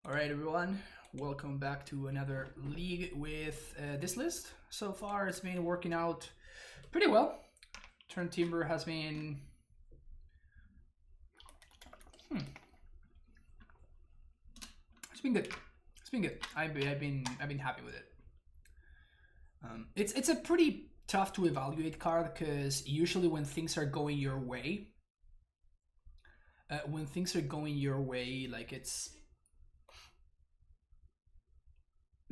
Alright everyone, welcome back to another league with this list. So far it's been working out pretty well. Turn Timber has been... It's been good. It's been good. I've been happy with it. It's a pretty tough to evaluate card because usually when things are going your way, like it's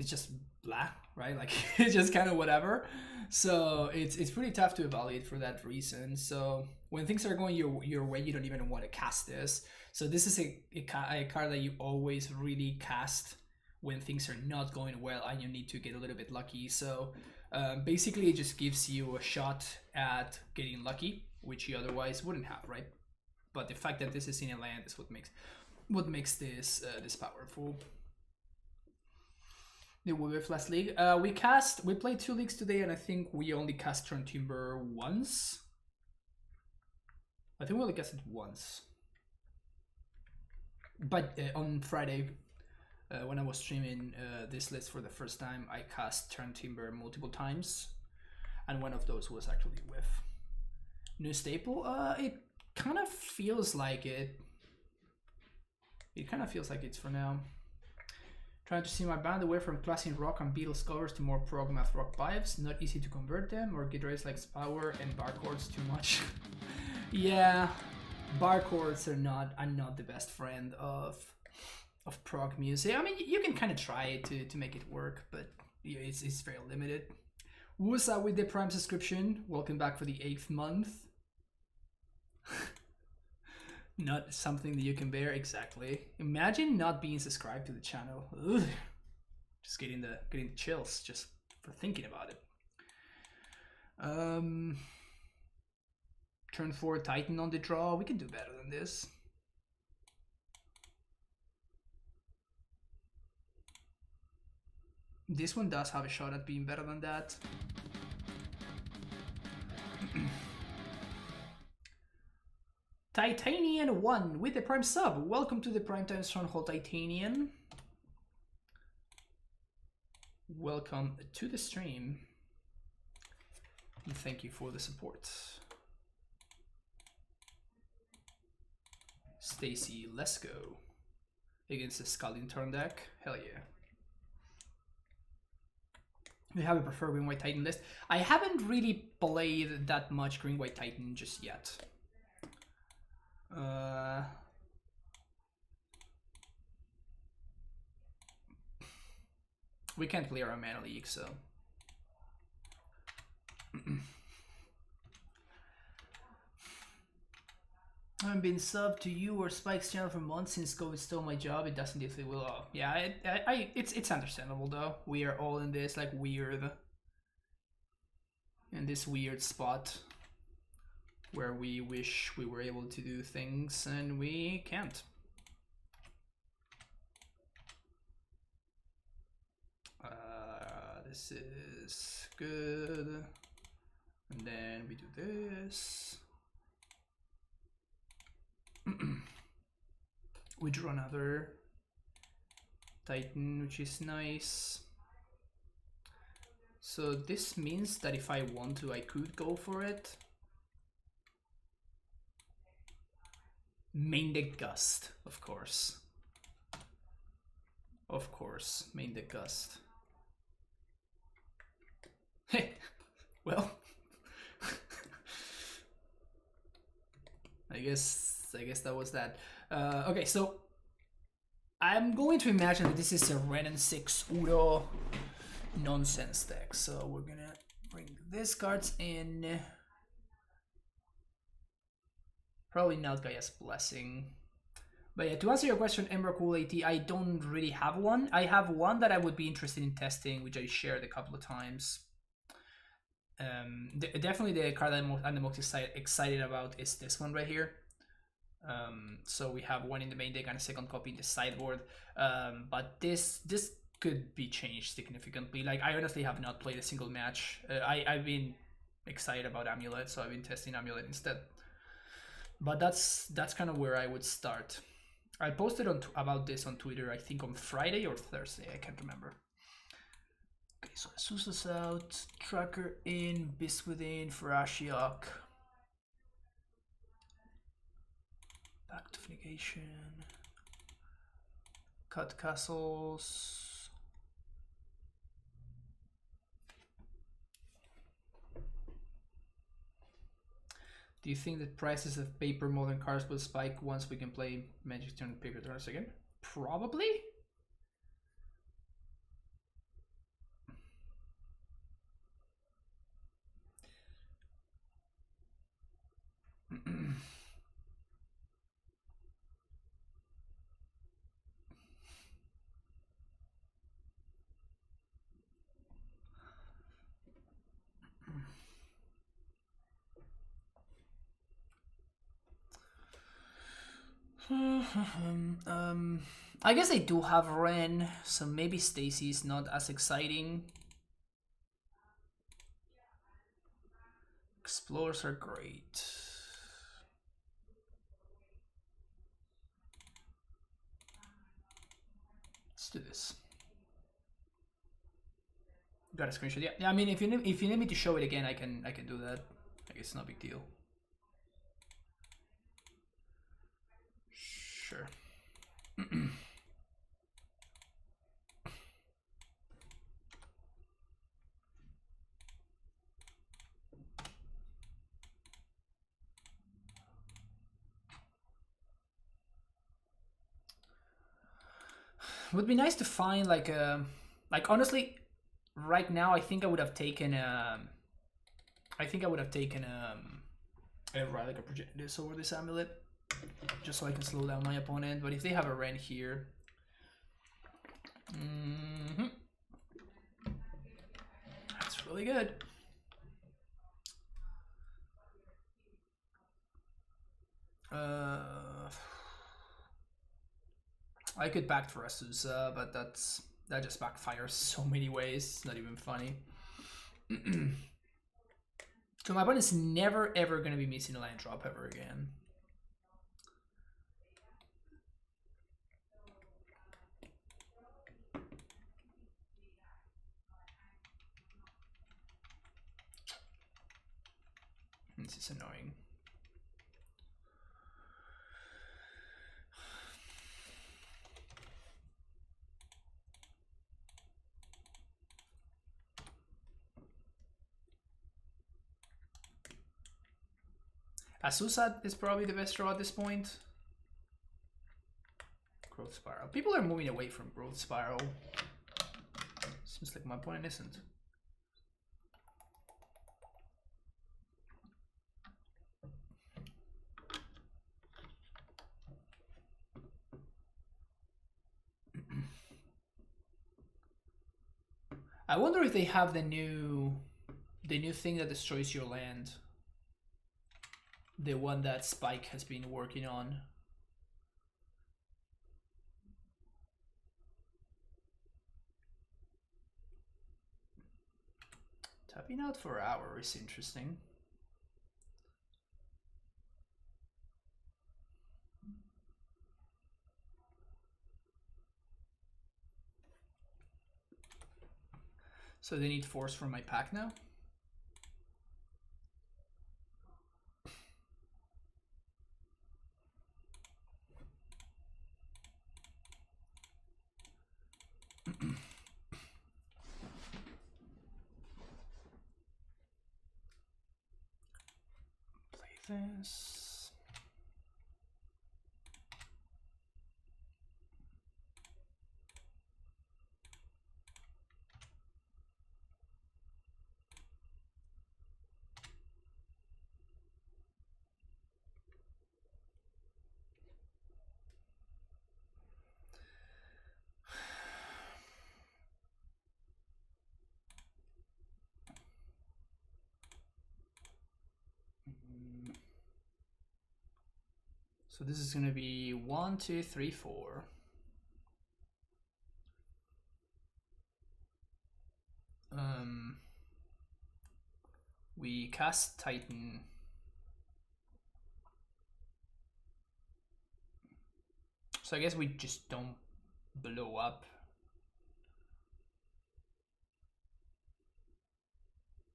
just blah, right? Like it's just kind of whatever. So it's pretty tough to evaluate for that reason. So when things are going your way, you don't even want to cast this. So this is a card that you always really cast when things are not going well and you need to get a little bit lucky. So basically it just gives you a shot at getting lucky, which you otherwise wouldn't have, right? But the fact that this is in a land is what makes this this powerful. The Wolf last league. We played 2 leagues today, and I think we only cast Turn Timber once. I think we only cast it once. But on Friday, when I was streaming this list for the first time, I cast Turn Timber multiple times, and one of those was actually with new staple. It kind of feels like it. It kind of feels like it's for now. Trying to see my band away from classic rock and Beatles covers to more prog math rock vibes. Not easy to convert them, or guitarists likes power and bar chords too much. Yeah, bar chords are not the best friend of prog music. I mean, you can kind of try it to make it work, but yeah, it's very limited. What's up with the Prime subscription? Welcome back for the 8th month. Not something that you can bear, exactly. Imagine not being subscribed to the channel. Ugh. Just getting the chills just for thinking about it. Turn 4 Titan on the draw. We can do better than this. This one does have a shot at being better than that. Titanian 1 with the Prime sub. Welcome to the Primetime Stronghold, Titanian. Welcome to the stream. And thank you for the support. Stacy, let's go. Against the Scalding turn deck. Hell yeah. We have a preferred Green White Titan list. I haven't really played that much Green White Titan just yet. We can't play our Mana League, so I haven't been subbed to you or Spike's channel for months since COVID stole my job. It doesn't definitely will. Yeah, it's understandable though. We are all in this like weird spot where we wish we were able to do things and we can't. This is good. And then we do this. We draw another Titan, which is nice. So this means that if I want to, I could go for it. Main deck Gust, of course. Of course, main deck Gust. Hey, well, I guess that was that. Okay, so I'm going to imagine that this is a red and 6 Uro nonsense deck. So we're gonna bring these cards in. Probably not Gaia's Blessing. But yeah, to answer your question, Emrakul AT, I don't really have one. I have one that I would be interested in testing, which I shared a couple of times. Definitely the card I'm the most excited about is this one right here. So we have one in the main deck and a second copy in the sideboard. But this could be changed significantly. Like, I honestly have not played a single match. I've been excited about Amulet, so I've been testing Amulet instead. But that's kind of where I would start. I posted about this on Twitter, I think on Friday or Thursday, I can't remember. Okay, so Azusa's out, Tracker in, Beast Within, Farashiok. Back to Negation. Cut Castles. Do you think that prices of paper modern cards will spike once we can play Magic Turn paper cards again? Probably. I guess they do have Ren, so maybe Stacy's not as exciting. Explorers are great. Let's do this. Got a screenshot. Yeah. I mean, if you need me to show it again, I can do that. Like, it's no big deal. Sure. Would be nice to find like a honestly, right now I think I would have taken a Relic of Progenitus over this amulet, just so I can slow down my opponent. But if they have a Ren here, that's really good. I could back for Azusa, but that just backfires so many ways. It's not even funny. So my opponent's never ever gonna be missing a land drop ever again. This is annoying. Azusa is probably the best draw at this point. Growth Spiral. People are moving away from Growth Spiral. Seems like my opponent isn't. I wonder if they have the new thing that destroys your land. The one that Spike has been working on. Tapping out for hour is interesting. So they need force from my pack now. Play this. So this is gonna be 1, 2, 3, 4. We cast Titan. So I guess we just don't blow up.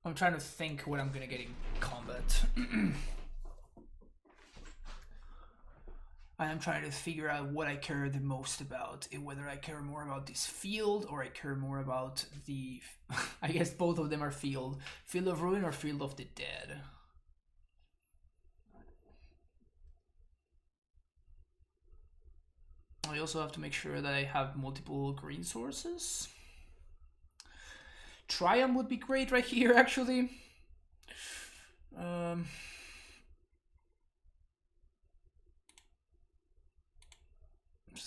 I'm trying to think what I'm gonna get in combat. I am trying to figure out what I care the most about, whether I care more about this field or I care more about the... I guess both of them are field. Field of Ruin or Field of the Dead. I also have to make sure that I have multiple green sources. Triumph would be great right here, actually. So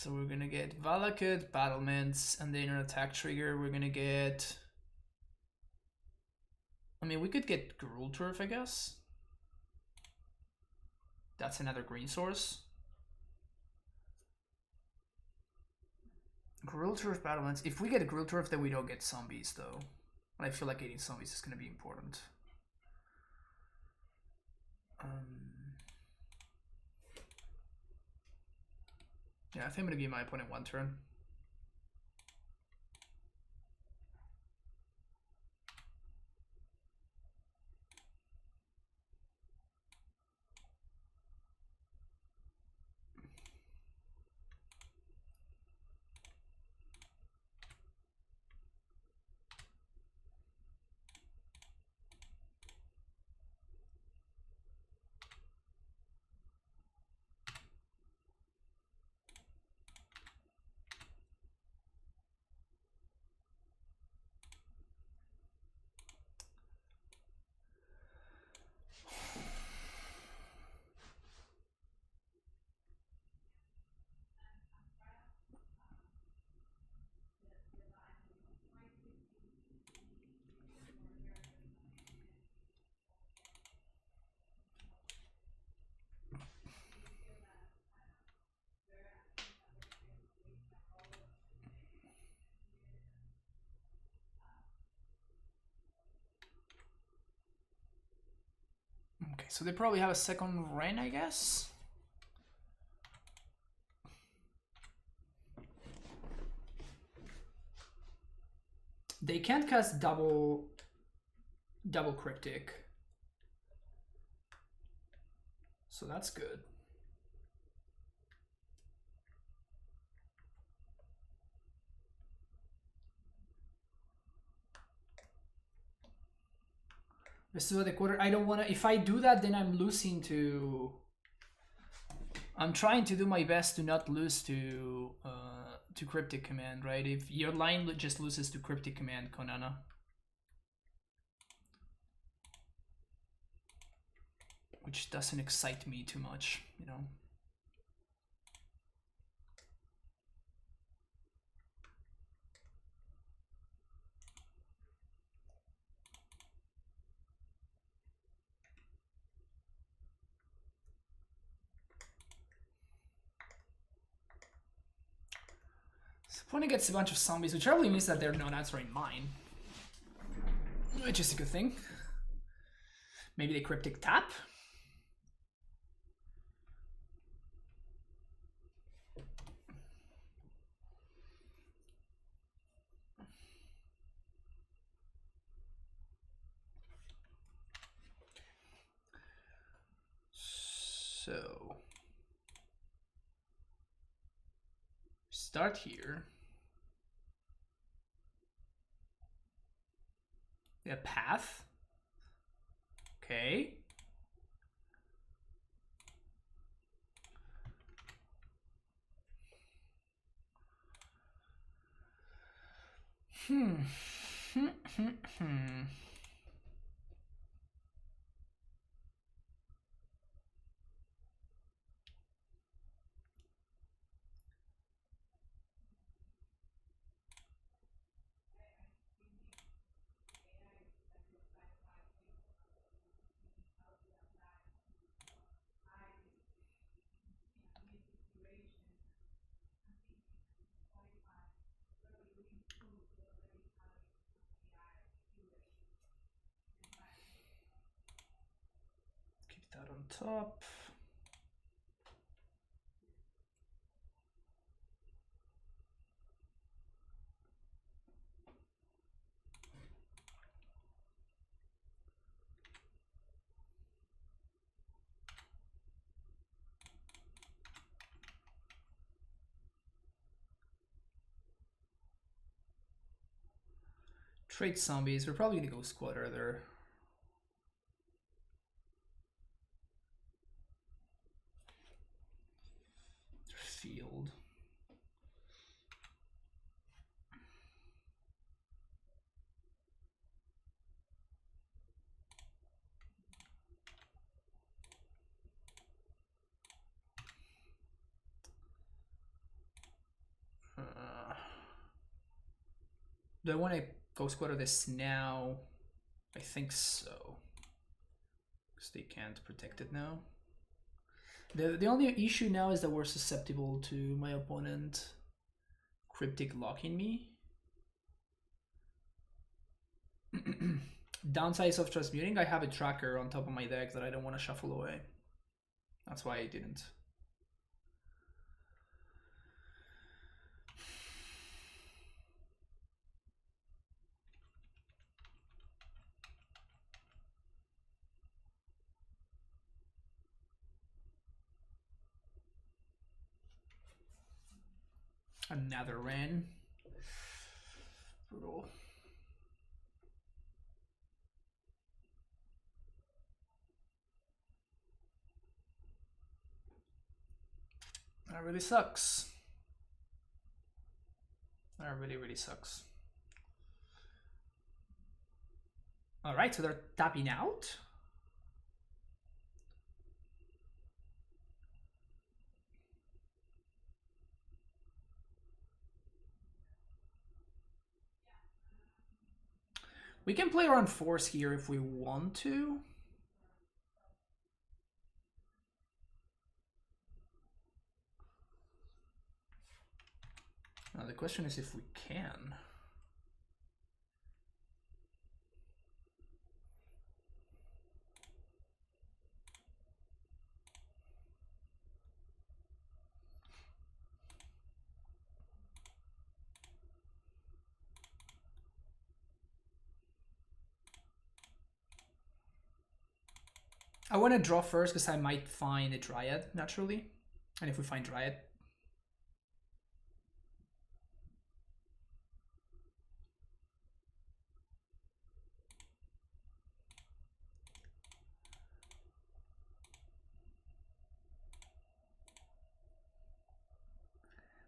we're gonna get Valakut, Battlements, and then an attack trigger. We're gonna get... I mean, we could get Gruul Turf, I guess. That's another green source. Gruul Turf, Battlements. If we get a Gruul Turf, then we don't get zombies, though. And I feel like getting zombies is gonna be important. Yeah, I think I'm gonna give my opponent one turn. Okay, so they probably have a second Ren, I guess. They can't cast double Cryptic. So that's good. Restore the quarter. I don't want to... If I do that, then I'm losing to... I'm trying to do my best to not lose to Cryptic Command, right? If your line just loses to Cryptic Command, Konana. Which doesn't excite me too much, you know? Opponent gets a bunch of zombies, which probably means that they're not answering mine. Which is a good thing. Maybe they Cryptic tap? So... start here. A path. Okay. Keep that on top. Trade zombies. We're probably gonna go squatter there. Field. Do I want to go squatter this now? I think so. Because they can't protect it now. The only issue now is that we're susceptible to my opponent cryptic locking me. Downsides of transmuting, I have a tracker on top of my deck that I don't want to shuffle away. That's why I didn't. Another rain. Brutal. That really sucks. That really sucks. Alright, so they're tapping out. We can play around force here if we want to. Now the question is if we can. I want to draw first because I might find a Dryad naturally. And if we find Dryad,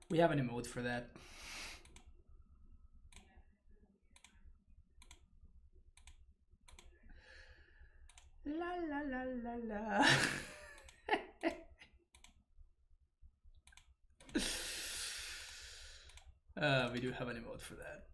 we have an emote for that. La la la la la. We do have an emote for that.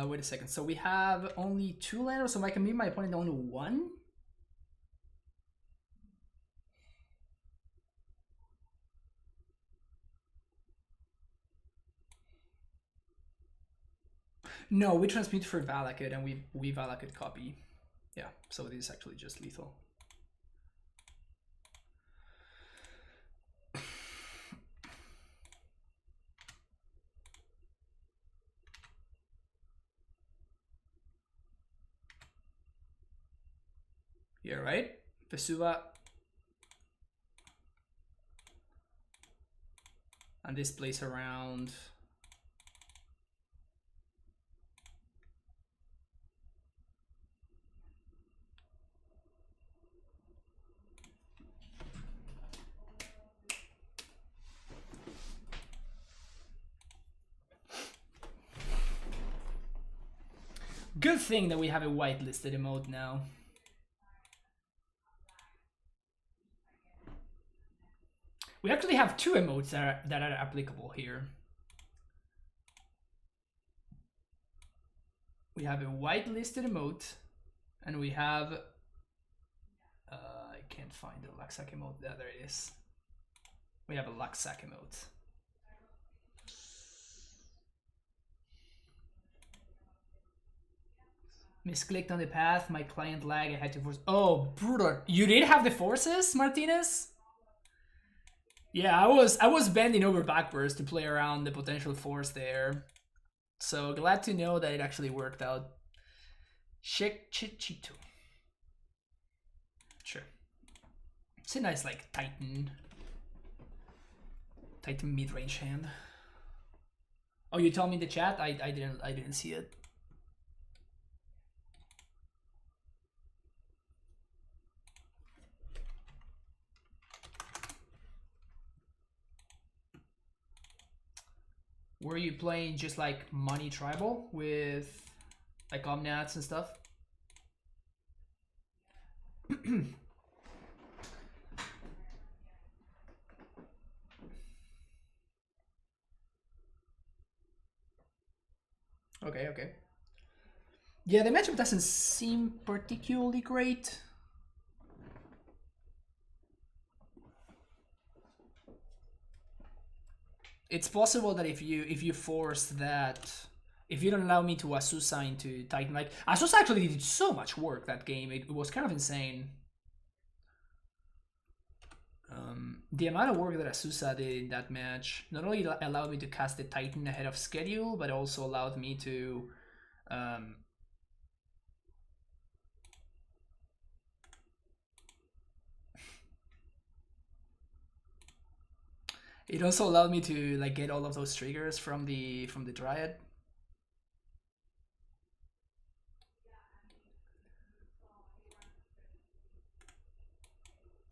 Wait a second. So we have only 2 landers, so I can meet my opponent only 1? No, we transmute for Valakut and we Valakut copy. Yeah, so this is actually just lethal. Here, right? Vesuva. And this plays around. Good thing that we have a whitelisted emote now. We actually have 2 emotes that are applicable here. We have a whitelisted emote, and we have I can't find the Luxac emote. There it is. We have a Luxac emote. Misclicked on the path, my client lag, I had to force. Oh, brutal. You did have the forces, Martinez? Yeah, I was bending over backwards to play around the potential force there. So glad to know that it actually worked out. Chichito. Sure. It's a nice like Titan mid-range hand. Oh, you told me in the chat? I didn't see it. Were you playing just like money tribal with like omnats and stuff? Okay. Yeah, the matchup doesn't seem particularly great. It's possible that if you force that, if you don't allow me to Asusa into Titan, like Asusa actually did so much work that game, it was kind of insane. The amount of work that Asusa did in that match not only allowed me to cast the Titan ahead of schedule, but also allowed me to it also allowed me to like get all of those triggers from the Dryad.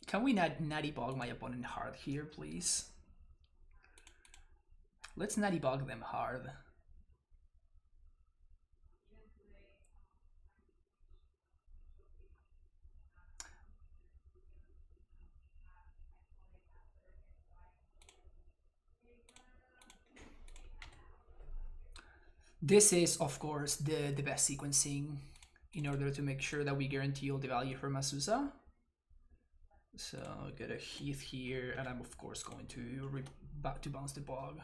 Can we not natty bog my opponent hard here, please? Let's natty bog them hard. This is, of course, the best sequencing in order to make sure that we guarantee all the value from Asusa. So get a Heath here, and I'm of course going to back to bounce the bog.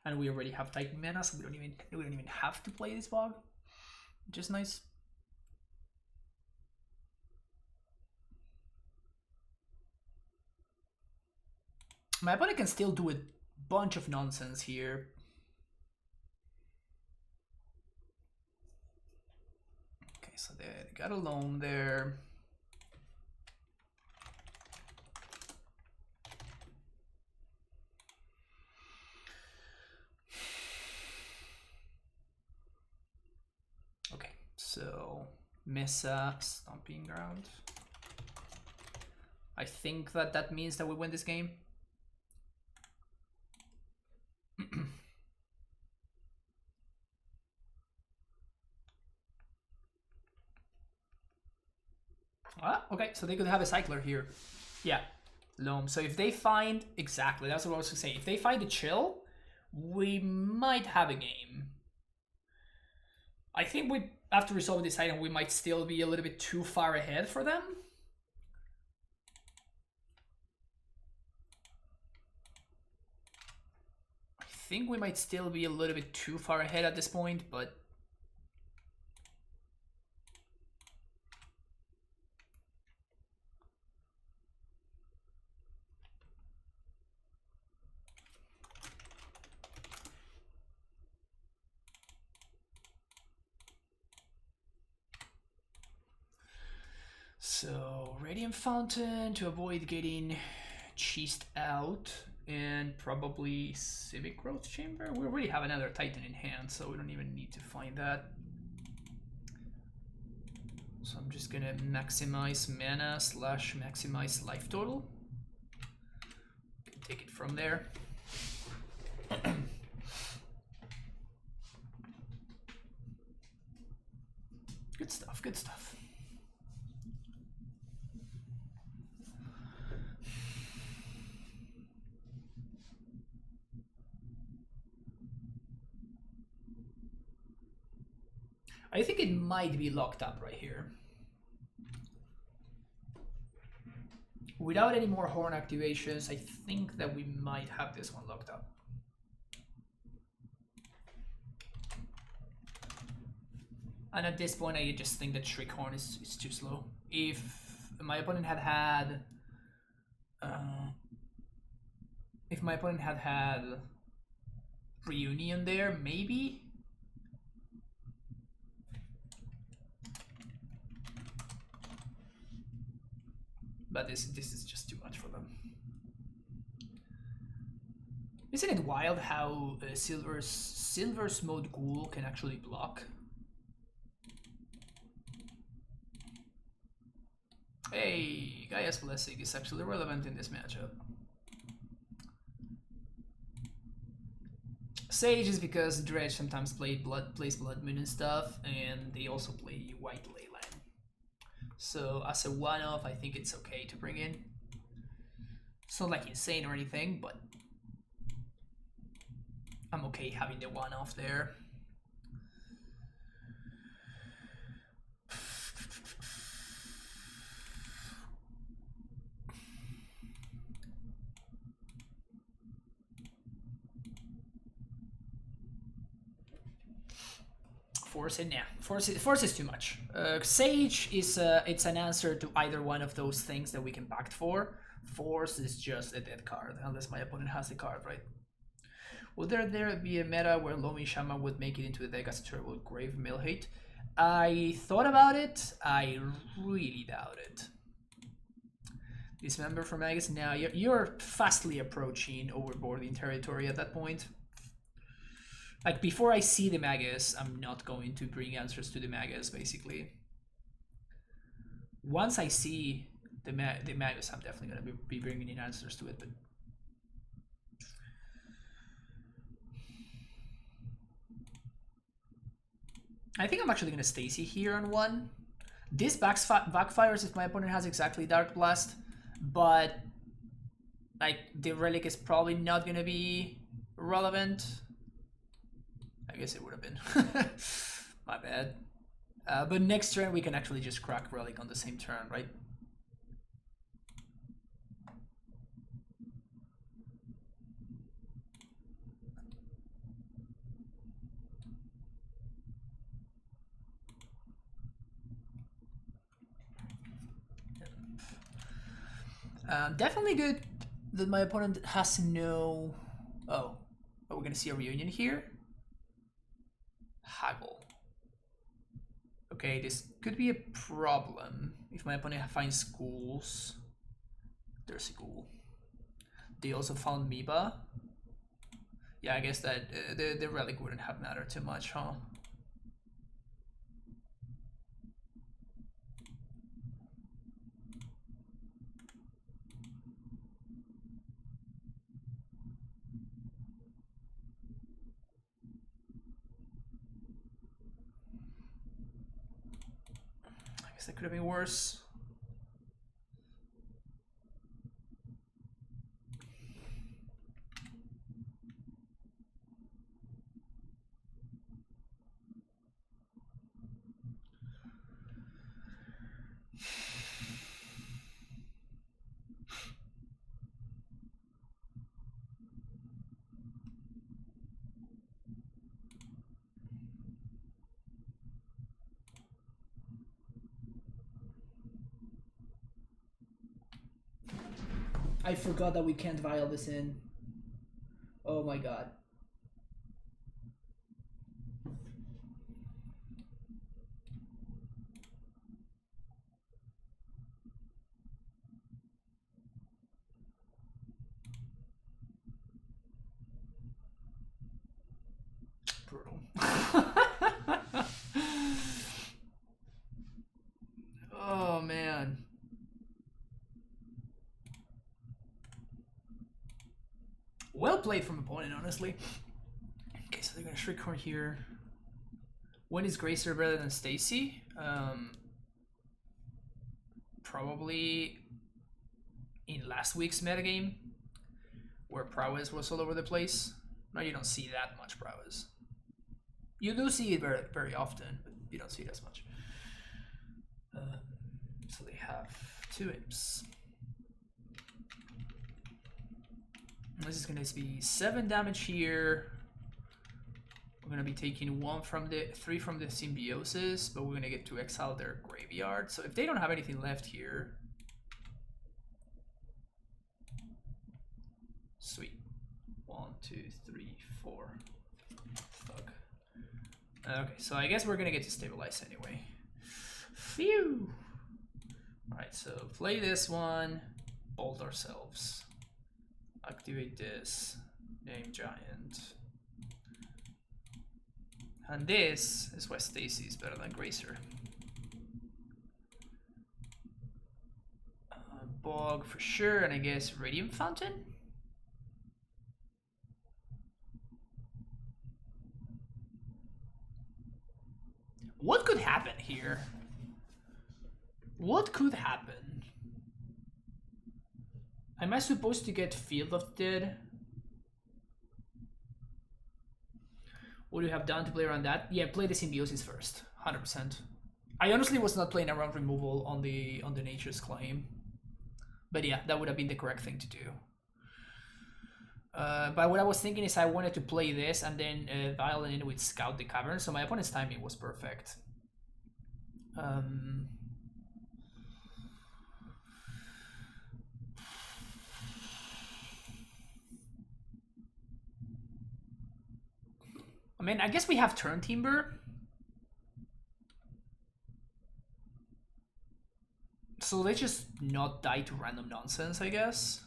And we already have Titan mana, so we don't even have to play this bog, which is nice. My opponent can still do a bunch of nonsense here. Okay, so they got a loam there. Okay, so Mesa Stomping Ground. I think that means that we win this game. Okay, so they could have a cycler here. Yeah, loam. So if they find, exactly, that's what I was going to say. If they find a chill, we might have a game. I think we, after resolving this item, we might still be a little bit too far ahead for them. I think we might still be a little bit too far ahead at this point, but so Radiant Fountain to avoid getting cheesed out, and probably Civic Growth Chamber. We already have another Titan in hand, so we don't even need to find that. So I'm just gonna maximize mana / maximize life total. Take it from there. Good stuff, good stuff. I think it might be locked up right here. Without any more horn activations, I think that we might have this one locked up. And at this point, I just think that Shriek Horn is too slow. If my opponent had Reunion there, maybe. But this is just too much for them. Isn't it wild how Silver's mode Ghoul can actually block? Hey, Gaia's Blessing is actually relevant in this matchup. Sage is because Dredge sometimes plays Blood Moon and stuff, and they also play White Leyline. So as a one-off, I think it's okay to bring in. It's not like insane or anything, but I'm okay having the one-off there. Force it, yeah. Force is too much. Sage is it's an answer to either one of those things that we can pact for. Force is just a dead card, unless my opponent has the card, right? Would there be a meta where Lomi Shaman would make it into the deck as a terrible Grave Mill Hate? I thought about it. I really doubt it. Dismember from Magus? Now you're fastly approaching overboarding territory at that point. Like, before I see the Magus, I'm not going to bring answers to the Magus, basically. Once I see the Magus, I'm definitely going to be bringing in answers to it, but... I think I'm actually going to Stacy here on one. This backfires if my opponent has exactly Dark Blast, but... like, the Relic is probably not going to be relevant. I guess it would have been. My bad. But next turn we can actually just crack Relic on the same turn, right? Definitely good that my opponent has no... Oh, are we going to see a reunion here? Haggle. Okay, this could be a problem if my opponent finds ghouls. There's a ghoul. They also found Miba. Yeah, I guess that the relic wouldn't have mattered too much, huh? That could have been worse. I forgot that we can't vial this in. Oh my god. Brutal. Oh man. Well played from opponent, honestly. Okay, so they're gonna Shriekhorn here. When is Gracer better than Stacy? Probably in last week's metagame, where prowess was all over the place. Now you don't see that much prowess. You do see it very, very often, but you don't see it as much. So they have 2 imps. This is going to be 7 damage here. We're going to be taking 3 from the Symbiosis, but we're going to get to exile their graveyard. So if they don't have anything left here... Sweet. 1, 2, 3, 4. Fuck. Okay, so I guess we're going to get to stabilize anyway. Phew! Alright, Alright, so play this one, bolt ourselves. Activate this, name giant. And this is why Stacy is better than Gracer. Bog for sure, and I guess Radiant Fountain? What could happen here? What could happen? Am I supposed to get Field of Dead? What do you have done to play around that? Yeah, play the Symbiosis first, 100%. I honestly was not playing around removal on the Nature's Claim. But yeah, that would have been the correct thing to do. But what I was thinking is I wanted to play this and then Violin in with Scout the Cavern, so my opponent's timing was perfect. I mean, I guess we have Turn Timber. So let's just not die to random nonsense, I guess.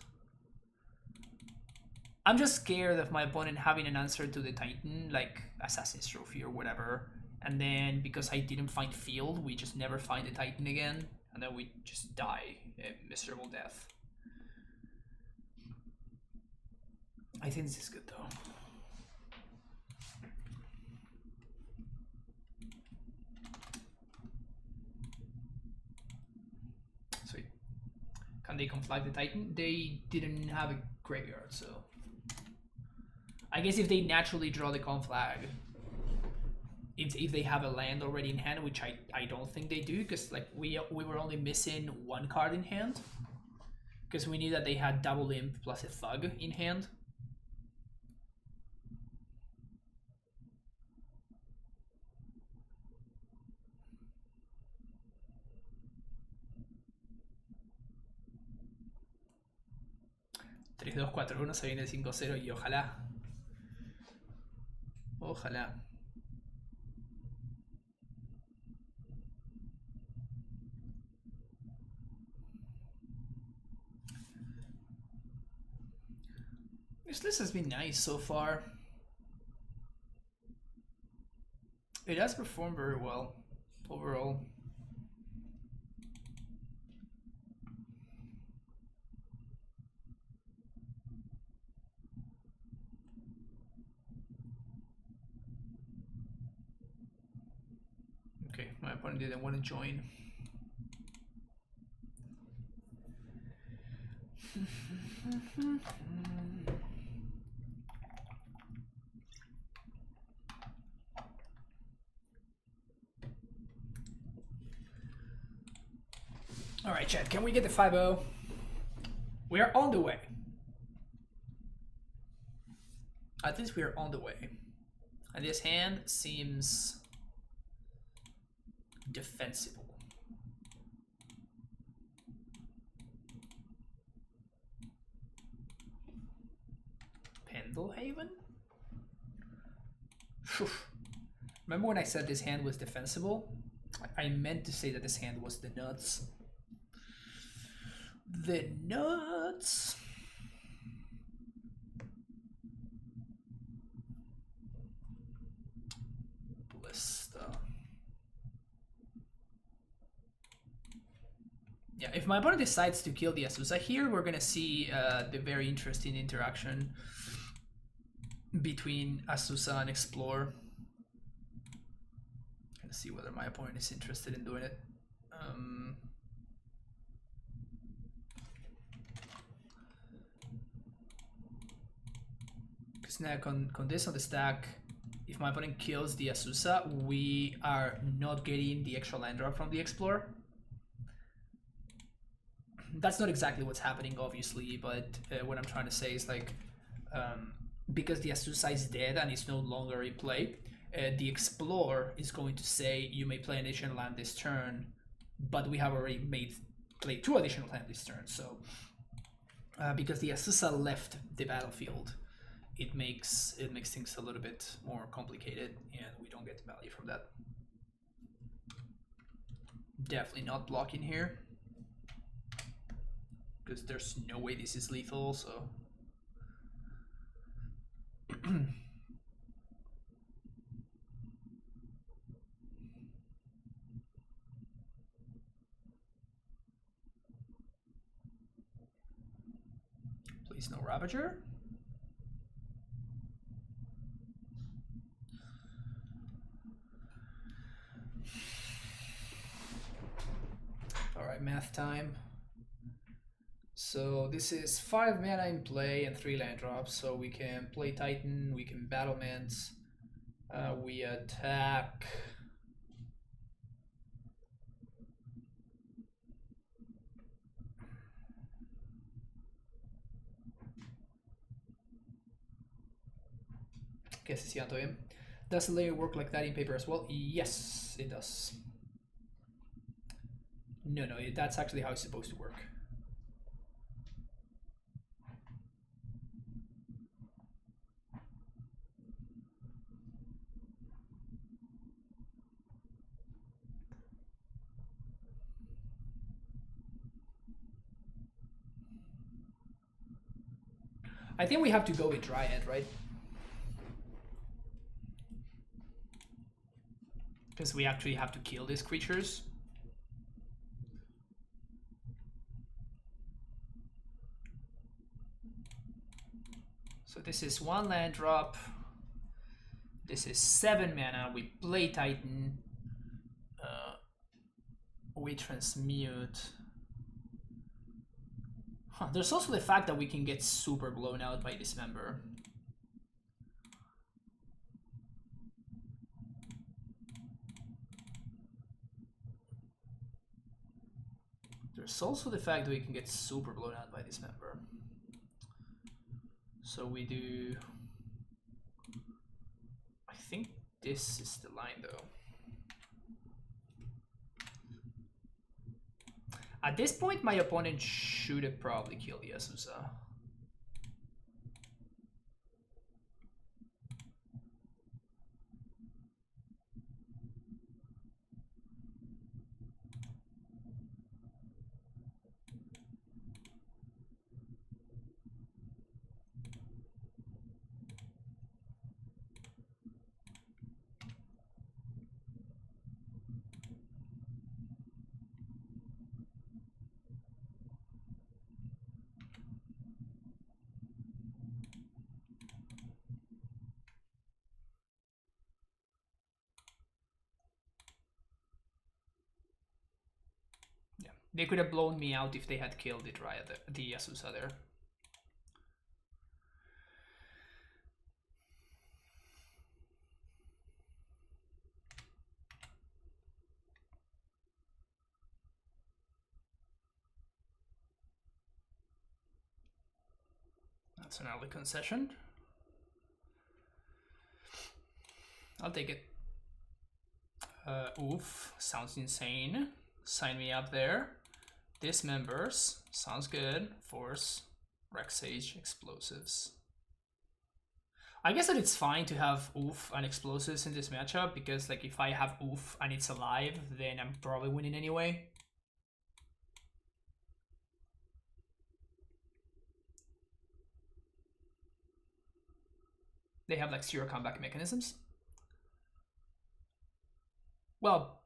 I'm just scared of my opponent having an answer to the Titan, like Assassin's Trophy or whatever. And then because I didn't find Field, we just never find the Titan again. And then we just die a miserable death. I think this is good though. Sweet. Can they conflag the Titan? They didn't have a graveyard, so... I guess if they naturally draw the conflag, if they have a land already in hand, which I don't think they do, because like we were only missing one card in hand, because we knew that they had double imp plus a thug in hand. (3, 2, 4, 1) se viene el 5-0 y ojalá. Ojalá. This list has been nice so far. It has performed very well overall. Okay, my opponent didn't want to join. All right, chat, can we get the 5-0? We are on the way. At least we are on the way. And this hand seems defensible. Pendlehaven? Remember when I said this hand was defensible? I meant to say that this hand was the nuts. The nuts! Blista. Yeah, if my opponent decides to kill the Azusa here, we're gonna see the very interesting interaction between Azusa and Explore. Gonna see whether my opponent is interested in doing it. Because now con this on the stack, if my opponent kills the Azusa, we are not getting the extra land drop from the Explorer. That's not exactly what's happening, obviously, but what I'm trying to say is like, because the Azusa is dead and it's no longer in play, the Explorer is going to say you may play an additional land this turn, but we have already played 2 additional land this turn. So because the Azusa left the battlefield, it makes things a little bit more complicated, and we don't get value from that. Definitely not blocking here. because there's no way this is lethal, so... Please no Ravager. Alright, math time. So this is 5 mana in play and 3 land drops, so we can play Titan, we can Battlement, we attack. ¿Qué se siente bien? Does the layer work like that in paper as well? Yes, it does. No, that's actually how it's supposed to work. I think we have to go with Dryad, right? Because we actually have to kill these creatures. So this is 1 land drop. This is 7 mana. We play Titan. We transmute. Huh, there's also the fact that we can get super blown out by Dismember. There's also the fact that we can get super blown out by Dismember. So we do... I think this is the line though. At this point, my opponent should have probably killed Yasusa. They could have blown me out if they had killed the Dryad, the Yasusa there. That's an early concession. I'll take it. Oof, sounds insane. Sign me up there. Dismembers, sounds good. Force, Rexage, Explosives. I guess that it's fine to have Oof and Explosives in this matchup, because like if I have Oof and it's alive, then I'm probably winning anyway. They have like 0 comeback mechanisms. Well,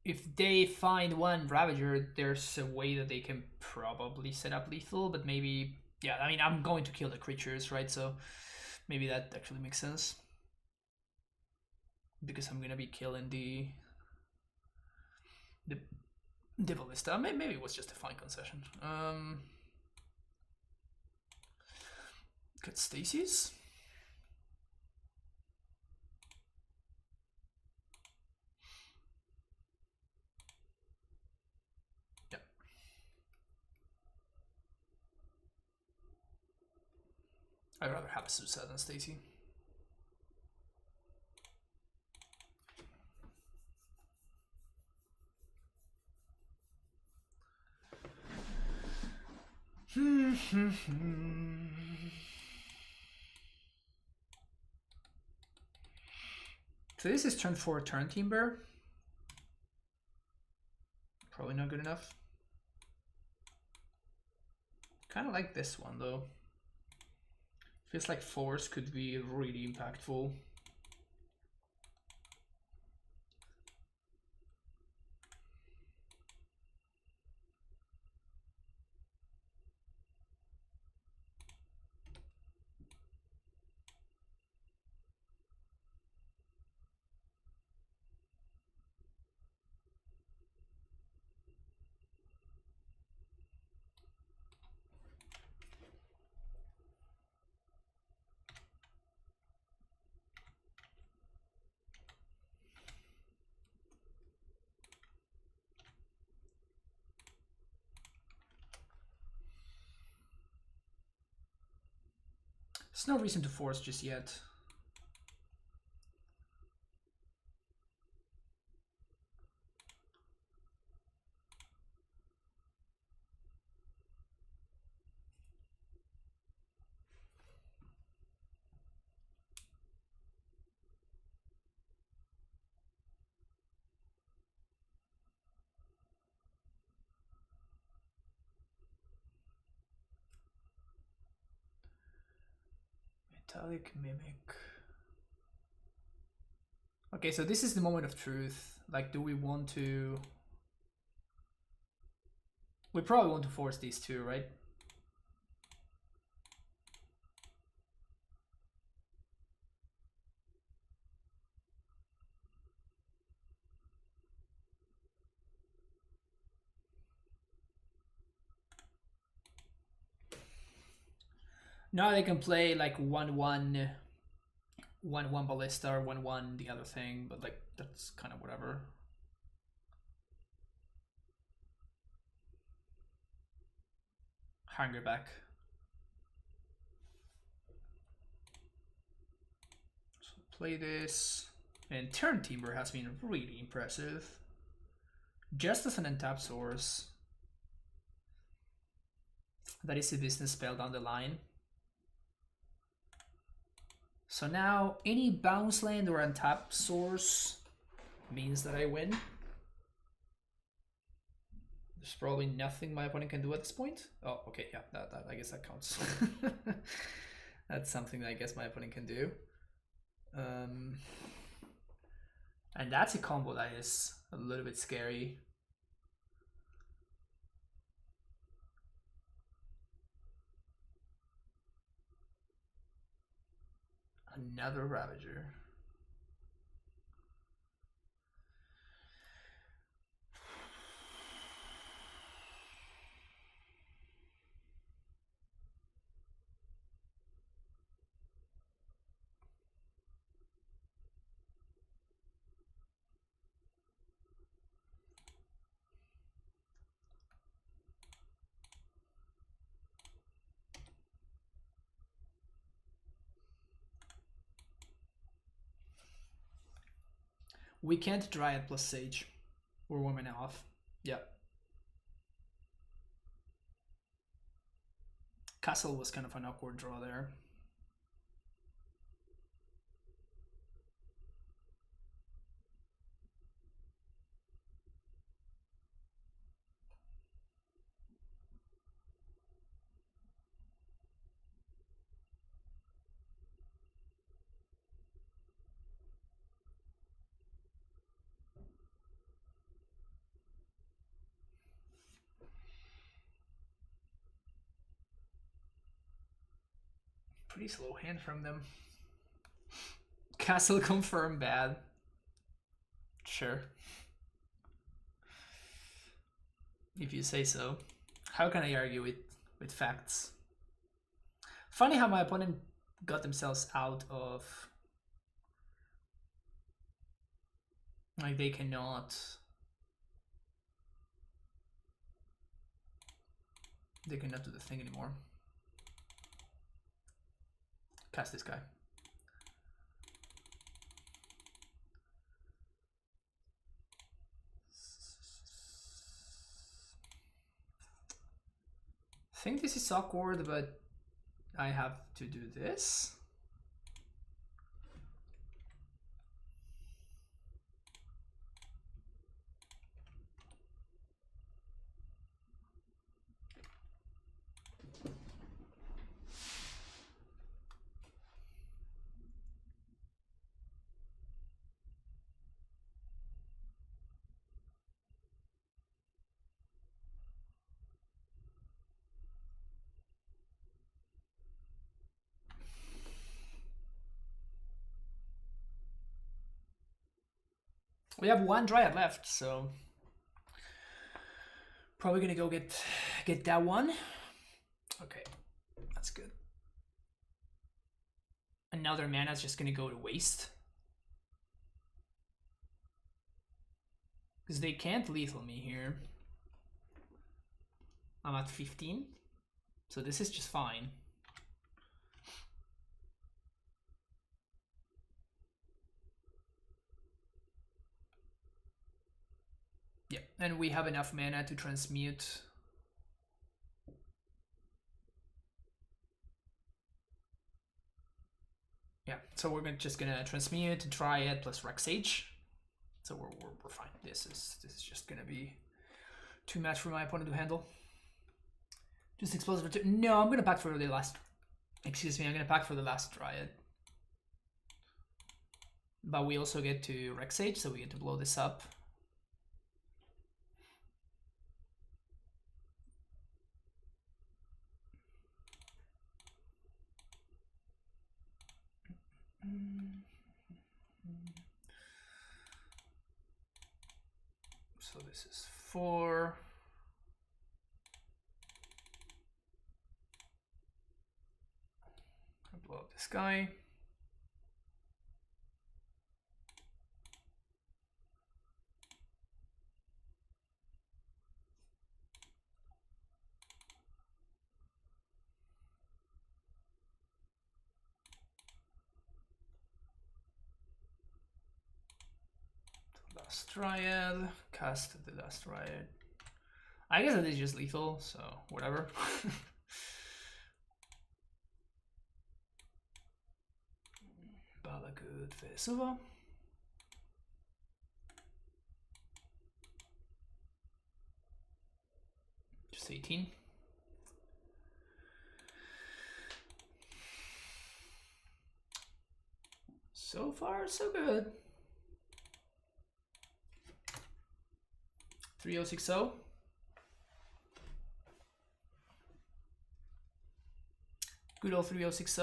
if they find 1 Ravager, there's a way that they can probably set up lethal, but maybe, yeah, I mean, I'm going to kill the creatures, right? So maybe that actually makes sense. Because I'm gonna be killing the Ballista. Maybe it was just a fine concession. Got Stasis. I'd rather have a Susa than Stacy. So this is turn 4 turn Timber. Probably not good enough. Kind of like this one though. Feels like force could be really impactful. There's no reason to force just yet. Metallic Mimic. Okay, so this is the moment of truth. Like, do we want to... We probably want to force these two, right? Now they can play like 1-1, 1-1 Ballista, or 1-1 the other thing, but like that's kind of whatever. Hanger back. So play this. And turn Timber has been really impressive. Just as an untap source. That is a business spell down the line. So now any bounce land or untap source means that I win. There's probably nothing my opponent can do at this point. Oh, okay, yeah, that I guess that counts. That's something that I guess my opponent can do. And that's a combo that is a little bit scary. Another Ravager. We can't Dryad plus Sage. We're 1 mana off. Yeah. Castle was kind of an awkward draw there. Pretty slow hand from them. Castle confirmed bad. Sure. If you say so. How can I argue with facts? Funny how my opponent got themselves out of... Like, they cannot... They cannot do the thing anymore. Cast this guy. I think this is awkward, but I have to do this. We have one Dryad left, so probably gonna go get that one. Okay, that's good. Another mana is just gonna go to waste. Because they can't lethal me here. I'm at 15. So this is just fine. Yeah, and we have enough mana to transmute. Yeah, so we're just gonna transmute Dryad plus Rexage. So we're fine. This is just gonna be too much for my opponent to handle. Just explosive. No, I'm gonna pack for the last. Excuse me, I'm gonna pack for the last Dryad. But we also get to Rexage, so we get to blow this up. So this is 4. I'll blow up this guy. Last Dryad, cast the last Dryad. I guess it is just lethal, so whatever. Balagud Vesova. Just 18. So far, so good. 3060. Good old 3060.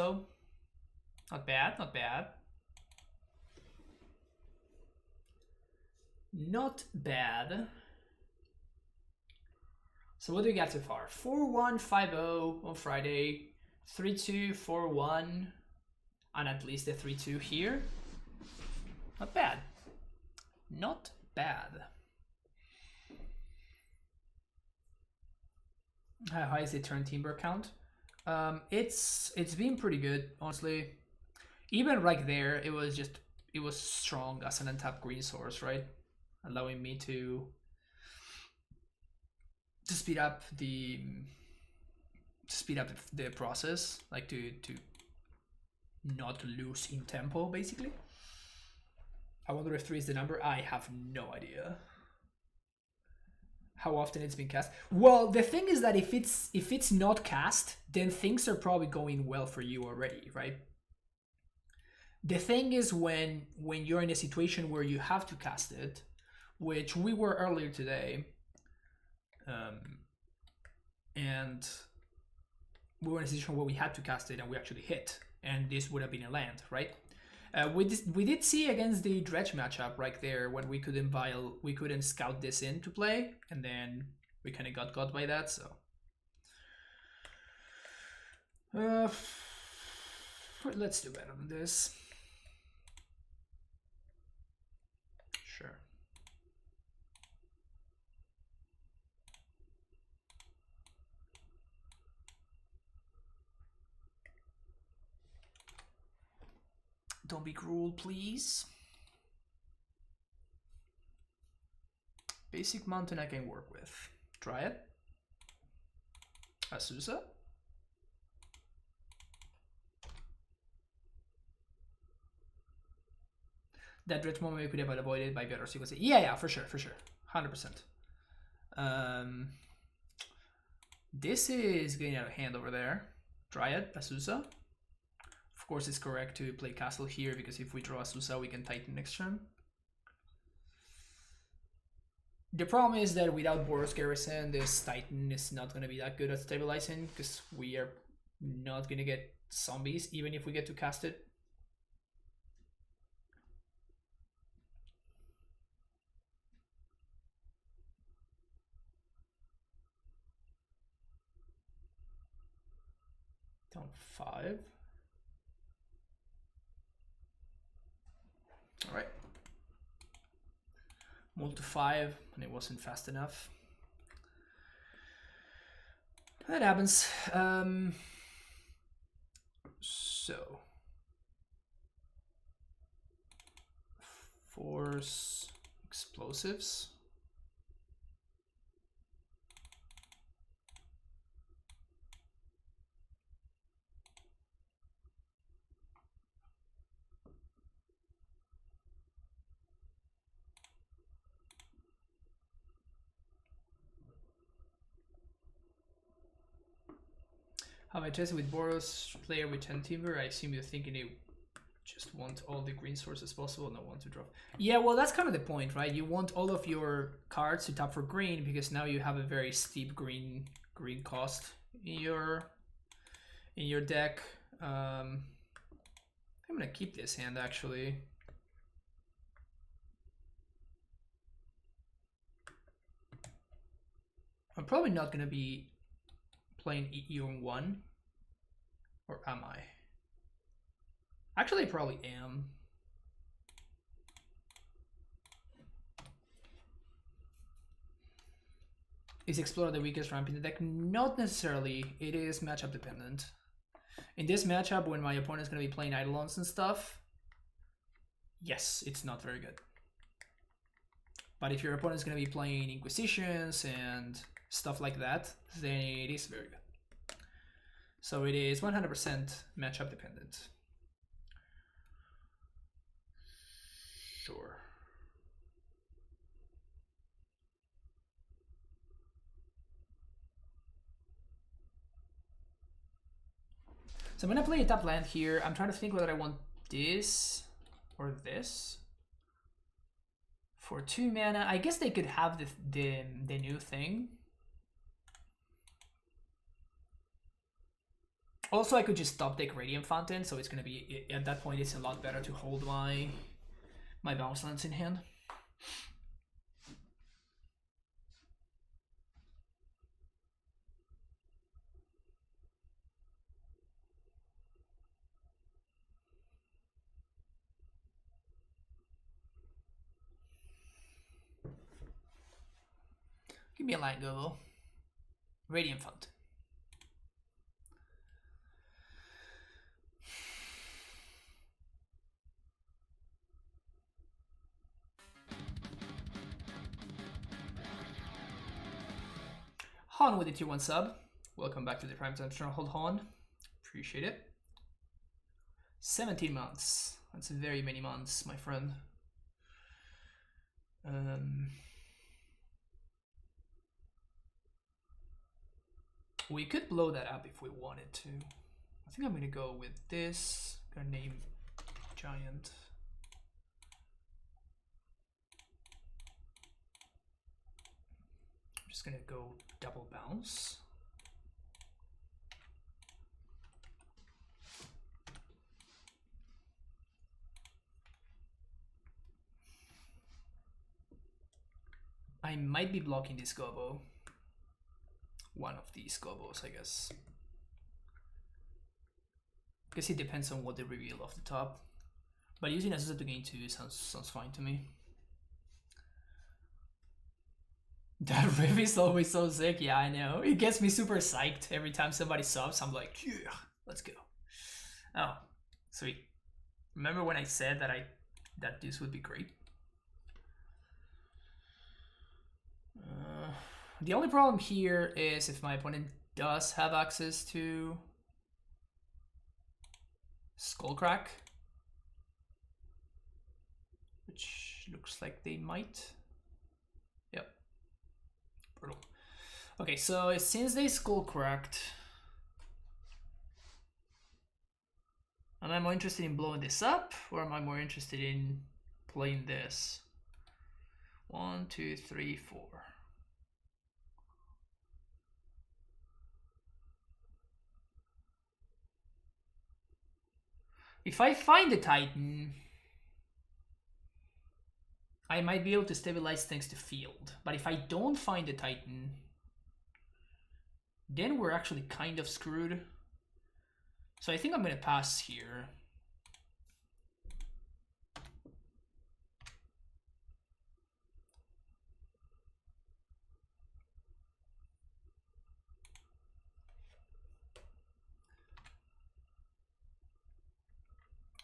Not bad, not bad. Not bad. So what do we got so far? 4150 on Friday, 3241, and at least a 32 here. Not bad. Not bad. How high is the turn timber count? It's been pretty good, honestly. Even right there, it was strong as an untapped green source, right? Allowing me to speed up the process, like to not lose in tempo, basically. I wonder if 3 is the number. I have no idea how often it's been cast. Well, the thing is that if it's not cast, then things are probably going well for you already, right? The thing is when you're in a situation where you have to cast it, which we were earlier today, and we were in a situation where we had to cast it and we actually hit, and this would have been a land, right? We did see against the Dredge matchup right there when we couldn't scout this into play, and then we kind of got by that. So let's do better than this. Sure. Don't be cruel, please. Basic mountain I can work with. Dryad. Azusa. That Dredge moment we could have avoided by better sequence. Yeah, for sure. 100%. This is getting out of hand over there. Dryad, Azusa. Of course, it's correct to play castle here because if we draw Azusa, we can Titan next turn. The problem is that without Boros Garrison, this Titan is not going to be that good at stabilizing because we are not going to get zombies even if we get to cast it. Down 5. All right. Moved to 5, and it wasn't fast enough. That happens. So force explosives. Have I tested with Boros, player with 10 timber? I assume you're thinking you just want all the green sources possible, not want to drop. Yeah, well, that's kind of the point, right? You want all of your cards to tap for green because now you have a very steep green cost in your deck. I'm gonna keep this hand actually. I'm probably not gonna be playing Eon 1, or am I? Actually, I probably am. Is Explorer the weakest ramp in the deck? Not necessarily. It is matchup dependent. In this matchup, when my opponent's gonna be playing Eidolons and stuff, yes, it's not very good. But if your opponent's gonna be playing Inquisitions and stuff like that, then it is very good. So it is 100% matchup dependent. Sure. So I'm gonna play a top land here. I'm trying to think whether I want this or this. For 2 mana, I guess they could have the new thing. Also, I could just top deck Radiant Fountain, so it's gonna be, at that point, it's a lot better to hold my bounce lands in hand. Give me a light go. Radiant Fountain. Han with the tier 1 sub. Welcome back to the Primetime Stronghold, Han. Appreciate it. 17 months. That's very many months, my friend. We could blow that up if we wanted to. I think I'm gonna go with this. Gonna name Giant. I'm just gonna go double bounce. I might be blocking this Gobo. One of these Gobos, I guess. I guess it depends on what they reveal off the top. But using Azusa to gain 2 sounds fine to me. That riff is always so sick. Yeah, I know. It gets me super psyched every time somebody subs. I'm like, yeah, let's go. Oh, sweet. Remember when I said that this would be great? The only problem here is if my opponent does have access to Skullcrack, which looks like they might. Yep. Brutal. Okay, so since they Skullcracked, am I more interested in blowing this up, or am I more interested in playing this? 1, 2, 3, 4. If I find the Titan, I might be able to stabilize thanks to field. But if I don't find the Titan, then we're actually kind of screwed. So I think I'm gonna pass here.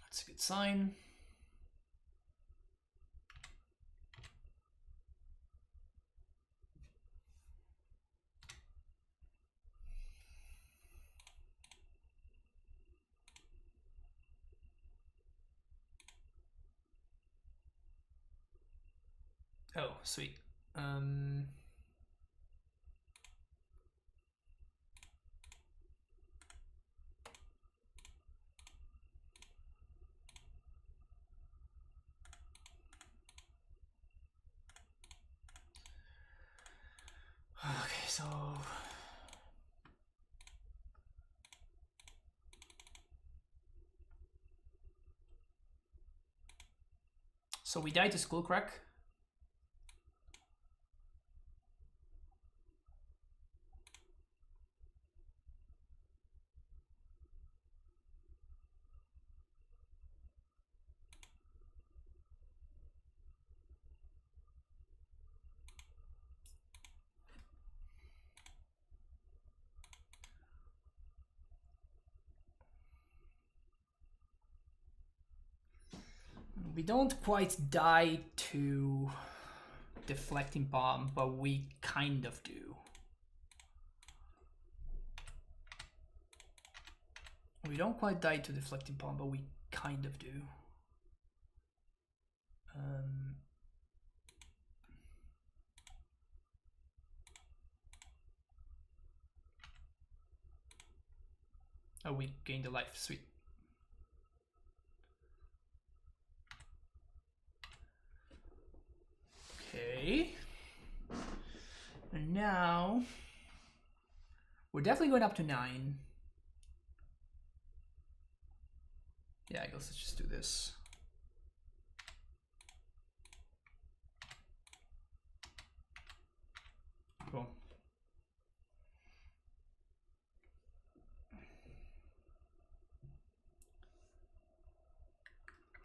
That's a good sign. Oh, sweet. Okay, so we died to Skullcrack. We don't quite die to Deflecting Bomb, but we kind of do. We don't quite die to Deflecting Bomb, but we kind of do. Oh, we gained a life, sweet. Okay. And now we're definitely going up to 9. Yeah, I guess let's just do this. Cool.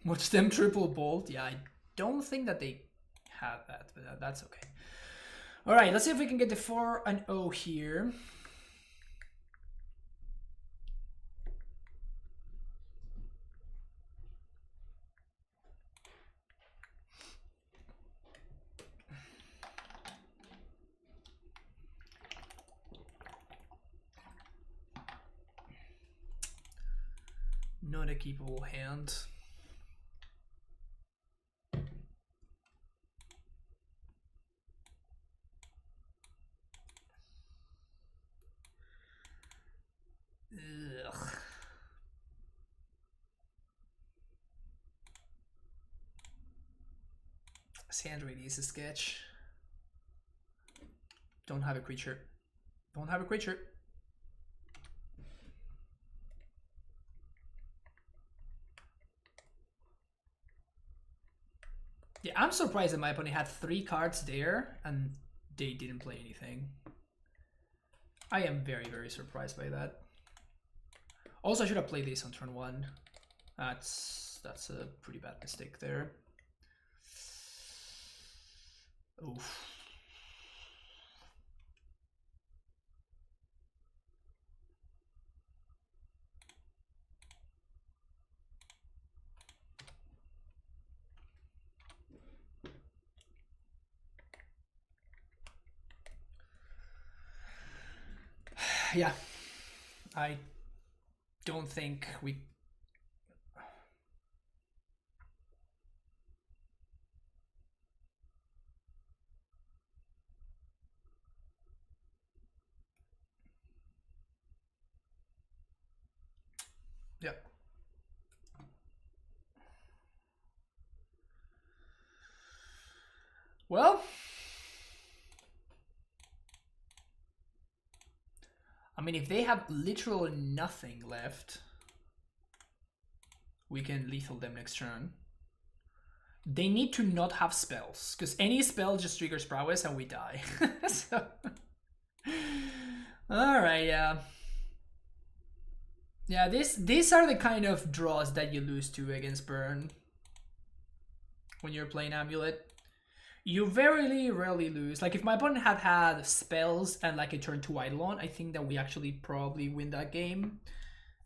Watch them triple bolt. Yeah, I don't think that they have that, but that's okay. All right, let's see if we can get the 4-0 here. Not a keepable hand. Ugh. Sand really is a sketch. Don't have a creature. Don't have a creature. Yeah, I'm surprised that my opponent had 3 cards there and they didn't play anything. I am very, very surprised by that. Also, I should have played this on turn 1. That's a pretty bad mistake there. Oof. Yeah, I don't think we... Yeah. Well, I mean, if they have literally nothing left, we can lethal them next turn. They need to not have spells, because any spell just triggers prowess and we die. So... Alright, yeah. Yeah, these are the kind of draws that you lose to against Burn when you're playing Amulet. You very rarely lose. Like if my opponent had spells and like a turn 2 Eidolon, I think that we actually probably win that game.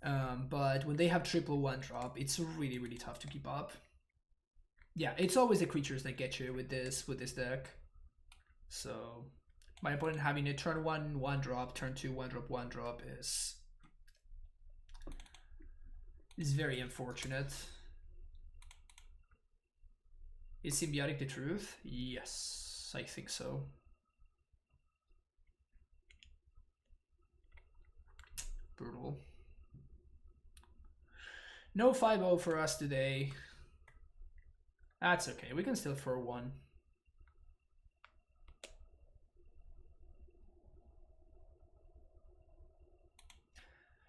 But when they have triple 1-drop, it's really tough to keep up. Yeah, it's always the creatures that get you with this deck. So my opponent having a turn 1 1-drop, turn 2 1-drop 1-drop is very unfortunate. Is Symbiotic the truth? Yes, I think so. Brutal. No 5-0 for us today. That's okay, we can still 4-1.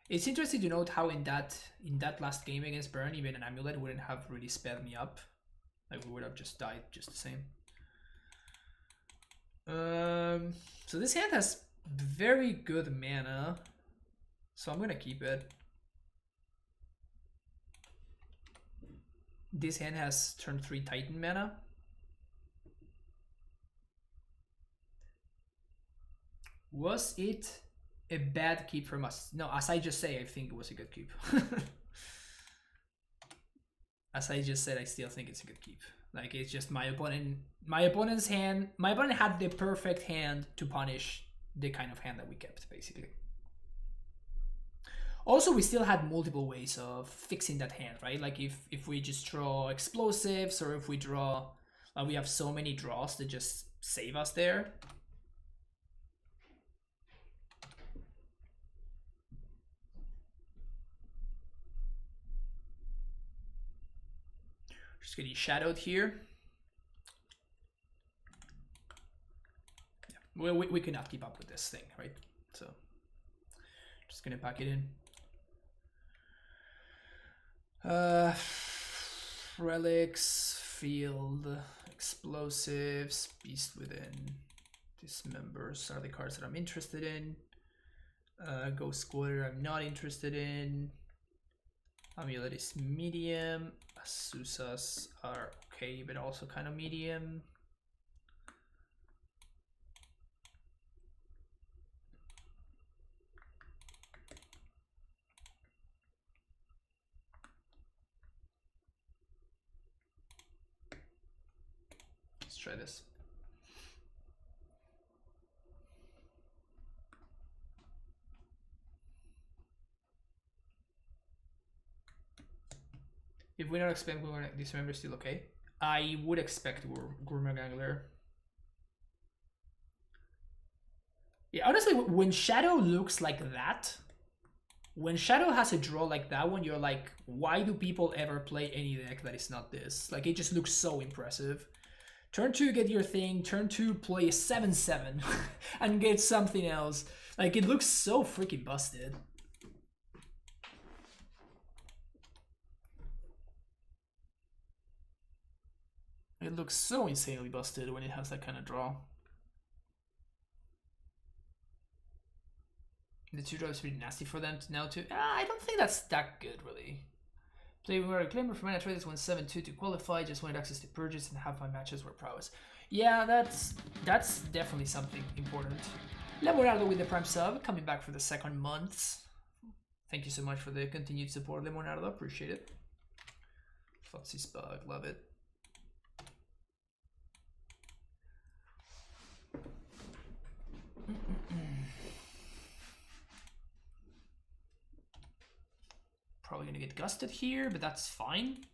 It's interesting to note how in that last game against Burn, even an Amulet wouldn't have really sped me up. Like we would have just died just the same. So this hand has very good mana, so I'm gonna keep it. This hand has turn 3 Titan mana. Was it a bad keep from us? No, as I just say, I think it was a good keep. As I just said, I still think it's a good keep. Like it's just my opponent's hand. My opponent had the perfect hand to punish the kind of hand that we kept, basically. Also, we still had multiple ways of fixing that hand, right? Like if we just draw explosives, or if we draw, we have so many draws that just save us there. Just getting shadowed here. Yeah. We cannot keep up with this thing, right? So just gonna pack it in. Relics, field, explosives, beast within. Dismembers are the cards that I'm interested in. Ghost Squatter I'm not interested in. Amulet is medium. Asusas are okay, but also kind of medium. Let's try this. If we don't expect Dismember still okay. I would expect Gourmet Gangler. Yeah, honestly, when Shadow looks like that, when Shadow has a draw like that one, you're like, why do people ever play any deck that is not this? Like, it just looks so impressive. Turn 2, get your thing. Turn 2, play a 7/7 and get something else. Like, it looks so freaking busted. It looks so insanely busted when it has that kind of draw. The 2-drop is pretty nasty for them now too. I don't think that's that good, really. Play where a claimer for mana trade is 1/7/2 to qualify. Just wanted access to purchase and have my matches were prowess. Yeah, that's definitely something important. Lemonardo with the Prime sub, coming back for the 2nd month. Thank you so much for the continued support, Lemonardo. Appreciate it. Futsy's bug, love it. Probably gonna get gusted here, but that's fine.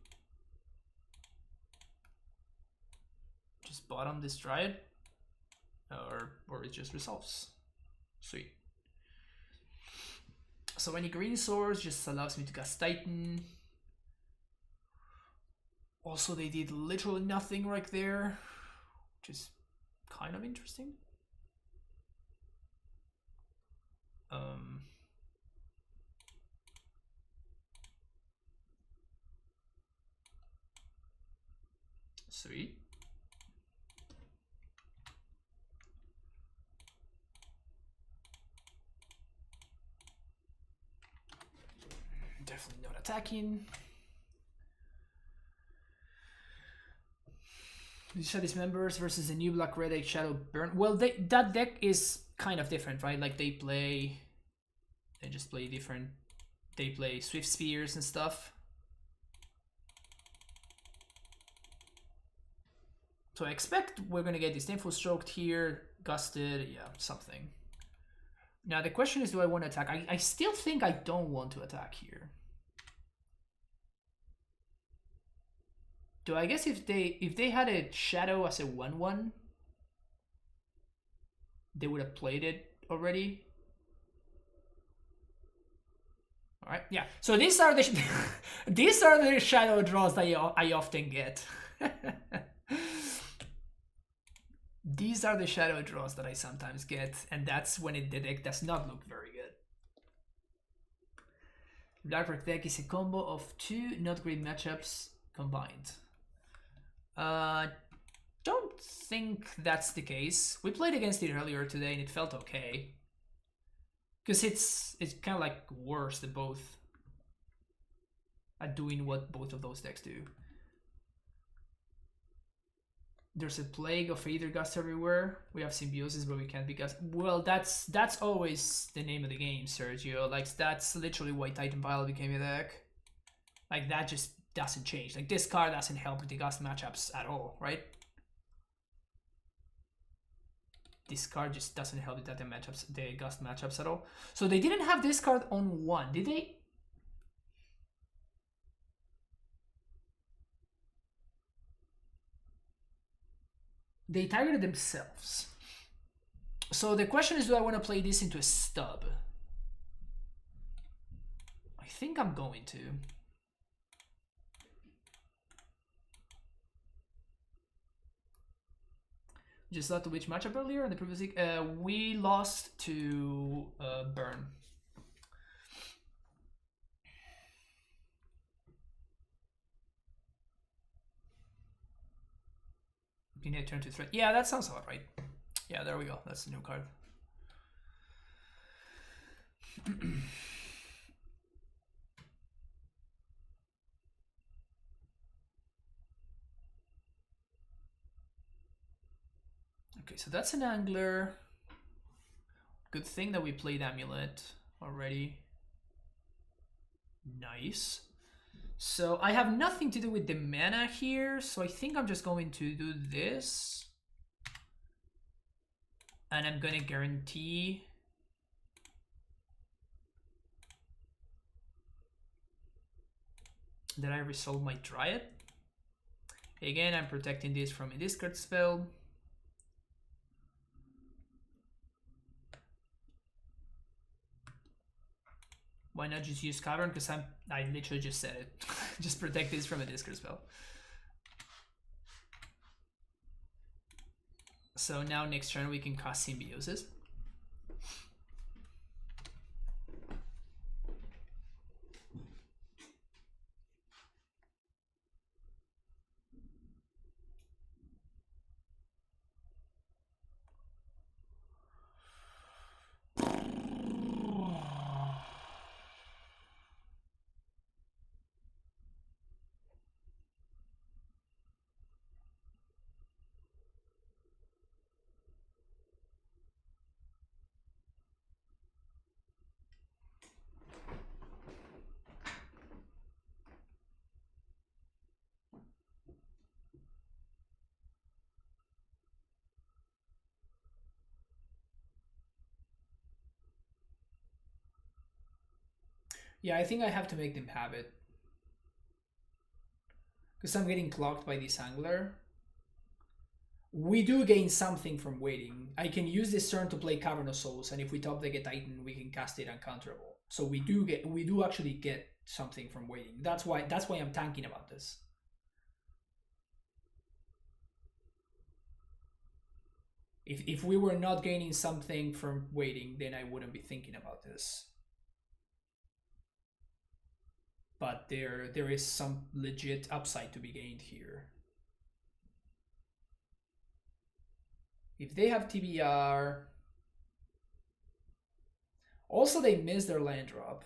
Just bottom this Dryad, or it just resolves. Sweet. So any green source just allows me to cast Titan. Also, they did literally nothing right there, which is kind of interesting. Sweet. definitely not attacking. These members versus the new black red shadow burn. Well, that deck is kind of different, right? Like they just play different. They play Swift Spears and stuff. So I expect we're gonna get Disdainful Stroked here, Gusted, yeah, something. Now the question is, do I want to attack? I still think I don't want to attack here. Do I guess if they had a Shadow as a 1/1, they would have played it already. All right, yeah. So these are the these are the shadow draws that I often get. These are the shadow draws that I sometimes get, and that's when the deck does not look very good. Blackrock deck is a combo of 2 not great matchups combined. Don't think that's the case. We played against it earlier today and it felt okay. Because it's kind of like worse than both at doing what both of those decks do. There's a plague of Aether Gust everywhere. We have Symbiosis, but we can't be Gust. Well, that's always the name of the game, Sergio. Like, that's literally why Titan Vial became a deck. Like, that just doesn't change. Like, this card doesn't help with the Gust matchups at all, right? This card just doesn't help with the Gust matchups at all. So they didn't have this card on 1, did they? They targeted themselves. So the question is, do I want to play this into a stub? I think I'm going to. Just lost to which matchup earlier in the previous week? We lost to Burn. You need to turn to threat. Yeah, that sounds about right. Yeah, there we go. That's the new card. Okay, so that's an Angler. Good thing that we played Amulet already. Nice. So I have nothing to do with the mana here, so I think I'm just going to do this. And I'm gonna guarantee that I resolve my Dryad. Again, I'm protecting this from a discard spell. Why not just use Cavern? Because I literally just said it. Just protect this from a discard spell. So now next turn we can cast Symbiosis. Yeah, I think I have to make them have it. Because I'm getting clocked by this Angler. We do gain something from waiting. I can use this turn to play Cavern of Souls, and if we top deck a Titan, we can cast it uncounterable. So we do actually get something from waiting. That's why I'm tanking about this. If we were not gaining something from waiting, then I wouldn't be thinking about this. But there is some legit upside to be gained here. If they have TBR, also they miss their land drop.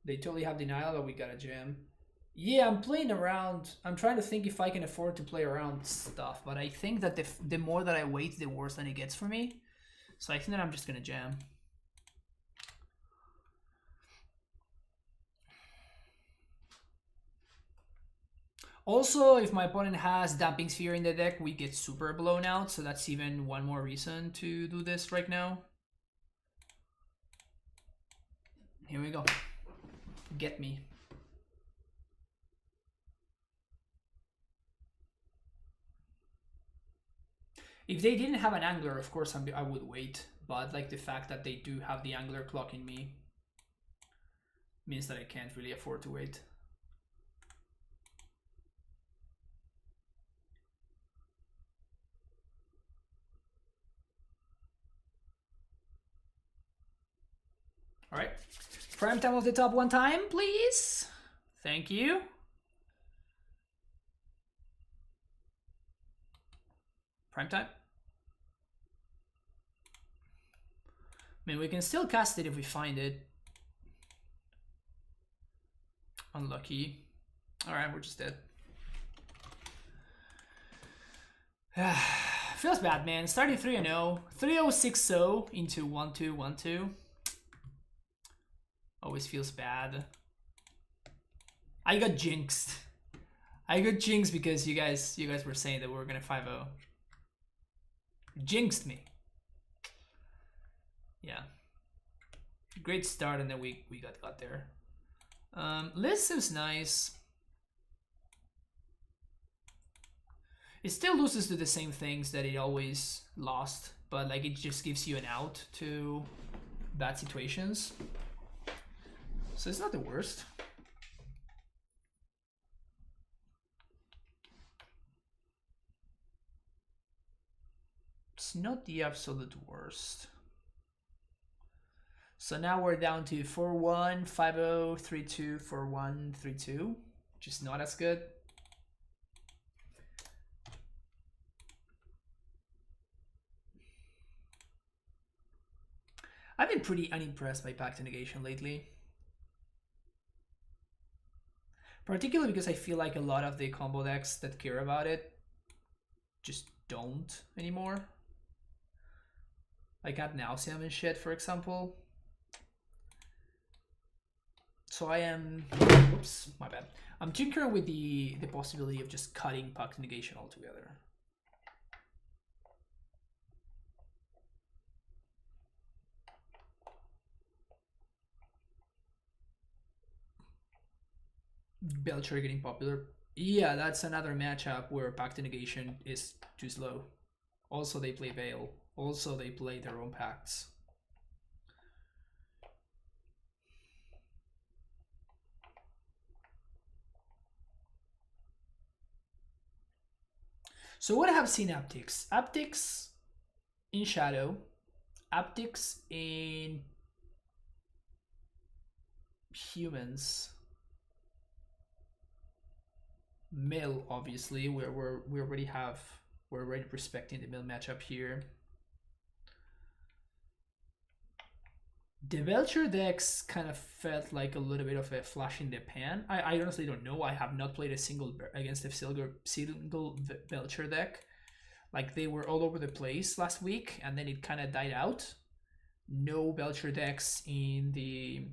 They totally have denial that we got a jam. Yeah, I'm playing around. I'm trying to think if I can afford to play around stuff, but I think that the more that I wait, the worse that it gets for me. So I think that I'm just gonna jam. Also, if my opponent has Damping Sphere in the deck, we get super blown out, so that's even one more reason to do this right now. Here we go. Get me. If they didn't have an angler, of course I would wait, but like the fact that they do have the angler clocking me means that I can't really afford to wait. All right, prime time of the top one time, please. Thank you. Prime time. I mean, we can still cast it if we find it. Unlucky. All right, we're just dead. Feels bad, man. Starting 3-0, 3-0, 6-0 into 1-2, 1-2. Always feels bad. I got jinxed. I got jinxed because you guys were saying that we were gonna 5-0. Jinxed me. Yeah. Great start, and then we got there. List seems nice. It still loses to the same things that it always lost, but like it just gives you an out to bad situations. So it's not the worst. It's not the absolute worst. So now we're down to 4-1, 5-0, 3-2, 4-1, 3-2, which is not as good. I've been pretty unimpressed by Pact Negation lately. Particularly because I feel like a lot of the combo decks that care about it just don't anymore. Like Ad Nauseam and shit, for example. So I am, oops, my bad. I'm tinkering with the possibility of just cutting Pact Negation altogether. Belcher getting popular. Yeah, that's another matchup where Pact Negation is too slow. Also, they play Veil. Also, they play their own pacts. So what I have seen Aptics? Aptics in Shadow. Aptics in Humans. Mill, obviously, we're already respecting the mill matchup here. The Belcher decks kind of felt like a little bit of a flash in the pan. I honestly don't know. I have not played a single against a single Belcher deck. Like they were all over the place last week, and then it kind of died out. No Belcher decks in the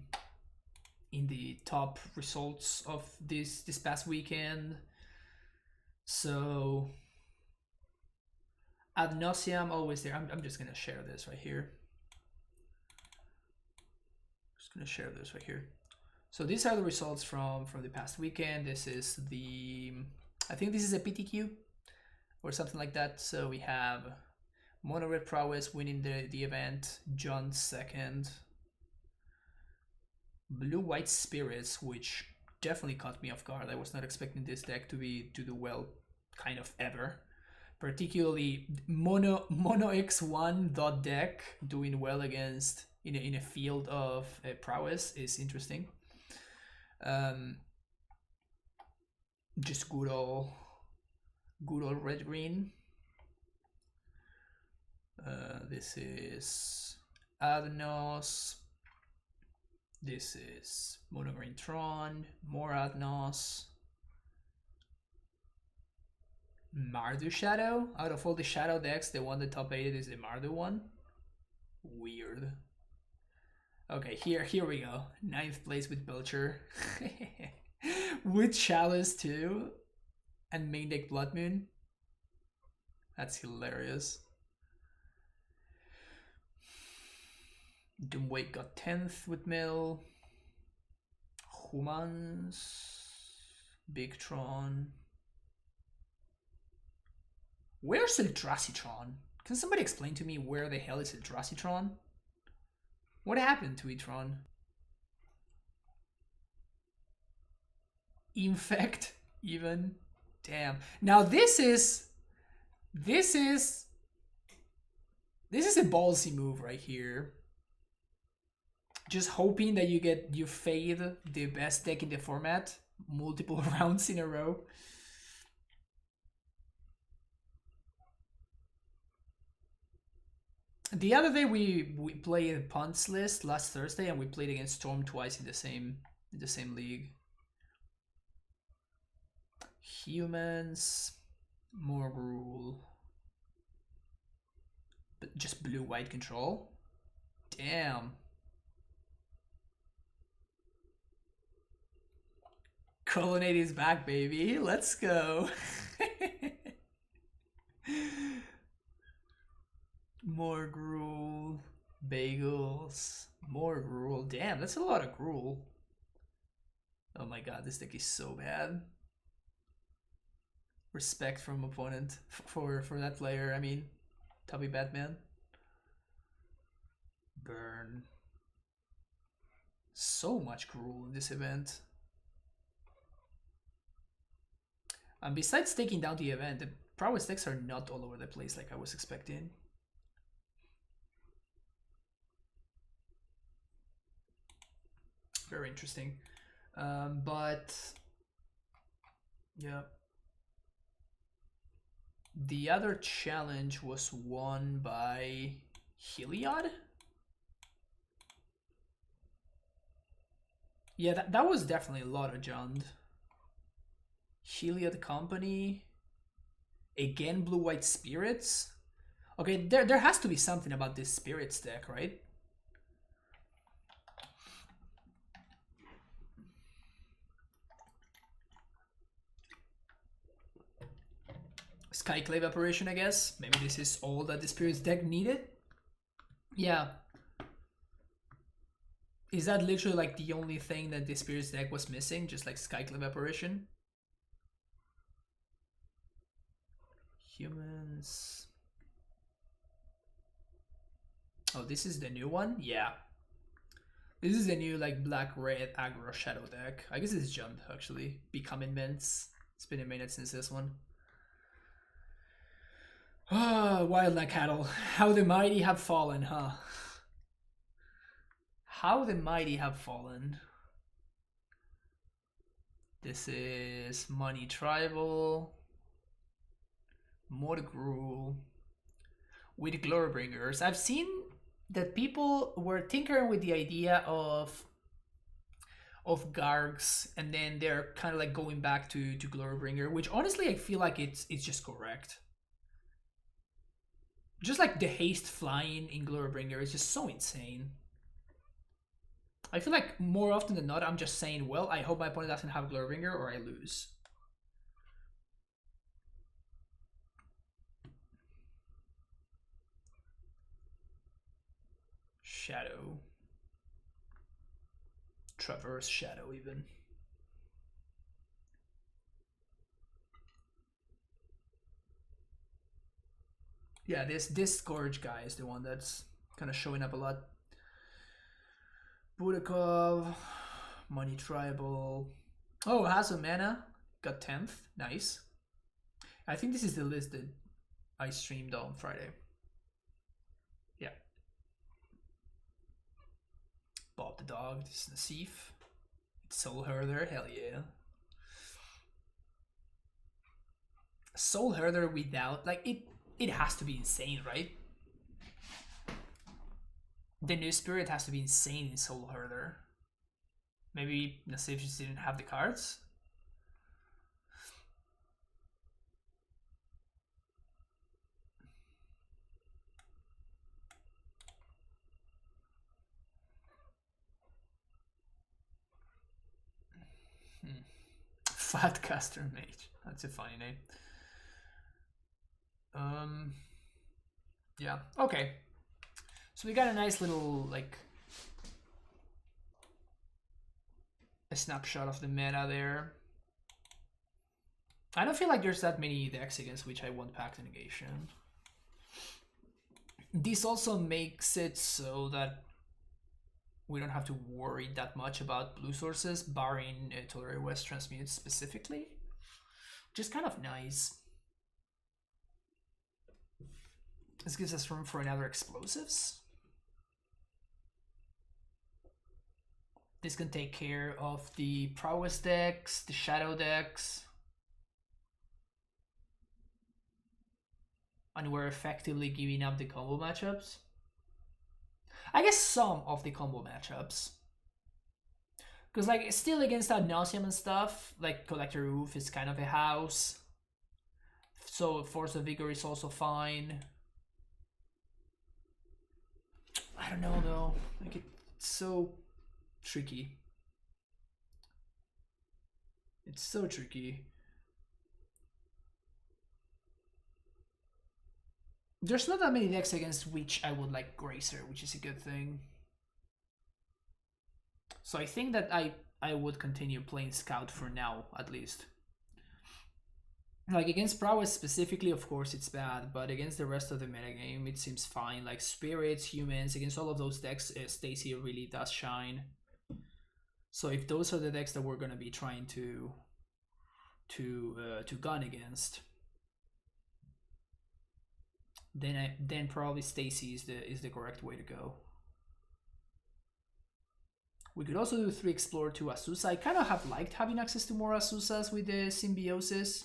top results of this past weekend. So Ad Nauseam always there. I'm just gonna share this right here. Gonna share this right here. So these are the results from the past weekend. This is the, I think this is a PTQ or something like that. So we have Mono Red Prowess winning the event, John second, Blue White Spirits, which definitely caught me off guard. I was not expecting this deck to do well kind of ever. Particularly Mono X1 dot deck doing well against in a field of prowess is interesting. Just good old red green. This is Adnos. This is Mono Green Tron, more Adnos. Mardu Shadow? Out of all the Shadow decks, the one that top 8 is the Mardu one? Weird. Okay, here we go. 9th place with Belcher. With Chalice too. And main deck Blood Moon. That's hilarious. Doomwake got 10th with Mill. Humans. Big Tron. Where's Eldrasitron? Can somebody explain to me where the hell is Eldrasitron? What happened to Etron? Infect, even. Damn. Now this is a ballsy move right here. Just hoping that you fade the best deck in the format multiple rounds in a row. The other day we played Punts list last Thursday, and we played against Storm twice in the same league. Humans, more rule, but just blue-white control. Damn. Colonnade is back, baby. Let's go. More gruel, bagels, more gruel. Damn, that's a lot of gruel. Oh my god, this deck is so bad. Respect from opponent for that player. I mean, Tubby Batman. Burn. So much gruel in this event. And besides taking down the event, the prowess decks are not all over the place like I was expecting. Very interesting. But yeah. The other challenge was won by Heliod? Yeah, that was definitely a lot of Jund. Heliod Company. Again, blue-white spirits. Okay, there has to be something about this spirits deck, right? Skyclave Apparition, I guess. Maybe this is all that the spirits deck needed. Yeah. Is that literally like the only thing that the spirits deck was missing? Just like Skyclave Apparition? Humans. Oh, this is the new one? Yeah. This is the new like black-red aggro shadow deck. I guess it's Jund actually. Becoming Mints. It's been a minute since this one. Ah, Wildland Cattle. How the mighty have fallen, huh? How the mighty have fallen. This is Money Tribal. More gruel. With Glorybringers. I've seen that people were tinkering with the idea of Gargs, and then they're kind of like going back to Glorybringer, which honestly I feel like it's just correct. Just like the haste flying in Glorybringer is just so insane. I feel like more often than not, I'm just saying, well, I hope my opponent doesn't have Glorybringer or I lose. Shadow. Traverse Shadow even. Yeah, this Scourge guy is the one that's kind of showing up a lot. Budakov, Money Tribal. Oh, has a mana. Got 10th. Nice. I think this is the list that I streamed on Friday. Yeah. Bob the Dog. This is Nasif. It's Soul Herder. Hell yeah. Soul Herder without... Like, it has to be insane, right? The new spirit has to be insane in Soul Herder. Maybe Nasif just didn't have the cards. Fat caster mage. That's a funny name. Yeah. Okay. So we got a nice little like a snapshot of the meta there. I don't feel like there's that many decks against which I want Pact Negation. This also makes it so that we don't have to worry that much about blue sources, barring Tolerate West Transmute specifically. Which is kind of nice. This gives us room for another explosives. This can take care of the prowess decks, the shadow decks. And we're effectively giving up the combo matchups. I guess some of the combo matchups. Because like still against that Nauseam and stuff, like Collector Roof is kind of a house. So Force of Vigor is also fine. I don't know though. Like it's so tricky. It's so tricky. There's not that many decks against which I would like Gracer, which is a good thing. So I think that I would continue playing Scout for now, at least. Like against Prowess specifically, of course it's bad, but against the rest of the metagame it seems fine. Like Spirits, Humans, against all of those decks, Stacy really does shine. So if those are the decks that we're gonna be trying to gun against, then probably Stacy is the correct way to go. We could also do 3 Explore 2 Azusa. I kind of have liked having access to more Azusas with the Symbiosis.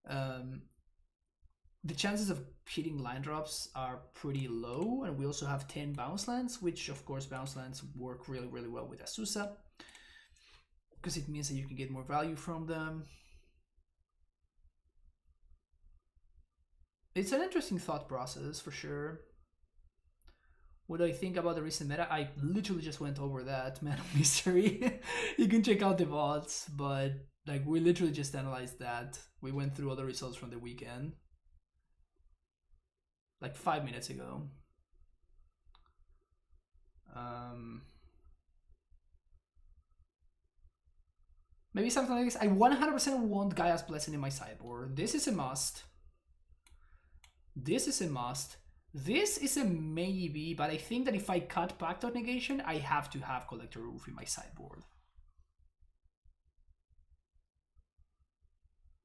The chances of hitting line drops are pretty low, and we also have 10 bounce lands, which of course bounce lands work really, really well with Azusa, because it means that you can get more value from them. It's an interesting thought process for sure. What do I think about the recent meta? I literally just went over that, Man of Mystery. You can check out the VODs, but like we literally just analyzed that. We went through all the results from the weekend. Like 5 minutes ago. Maybe something like this. I 100% want Gaia's Blessing in my sideboard. This is a must. This is a must. This is a maybe, but I think that if I cut Pact of Negation, I have to have Collector Roof in my sideboard.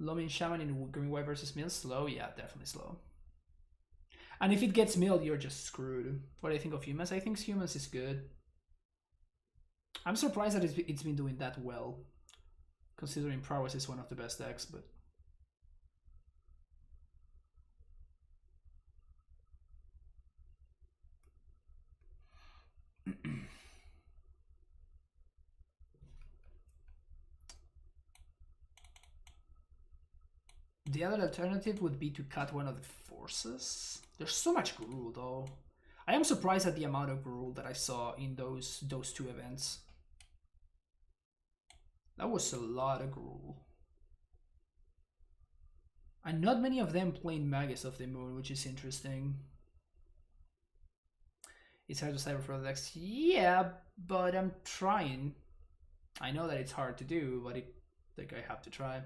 Lomin Shaman in Green White versus Mill, slow? Yeah, definitely slow. And if it gets milled, you're just screwed. What do I think of Humans? I think Humans is good. I'm surprised that it's been doing that well, considering Prowess is one of the best decks, but... The other alternative would be to cut one of the forces. There's so much Gruul though. I am surprised at the amount of Gruul that I saw in those 2 events. That was a lot of Gruul. And not many of them playing Magus of the Moon, which is interesting. It's hard to cyber for the decks. Yeah, but I'm trying. I know that it's hard to do, but I think I have to try.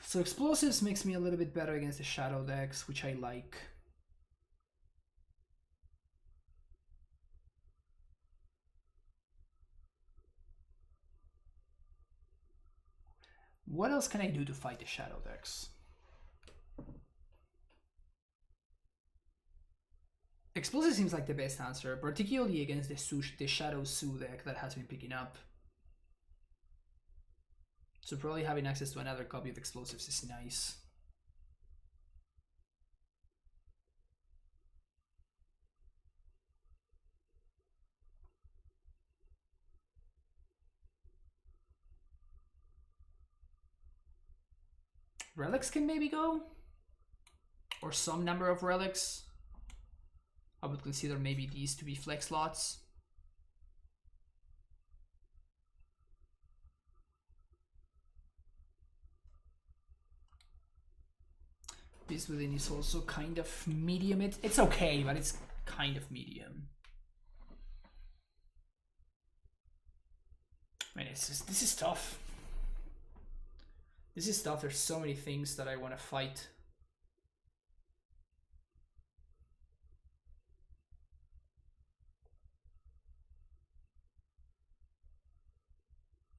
So Explosives makes me a little bit better against the Shadow decks, which I like. What else can I do to fight the Shadow decks? Explosive seems like the best answer, particularly against the Shadow Su deck that has been picking up. So probably having access to another copy of Explosives is nice. Relics can maybe go, or some number of relics. I would consider maybe these to be flex slots. This within is also kind of medium. It's okay, but it's kind of medium. Man, this is tough. This is tough. There's so many things that I want to fight.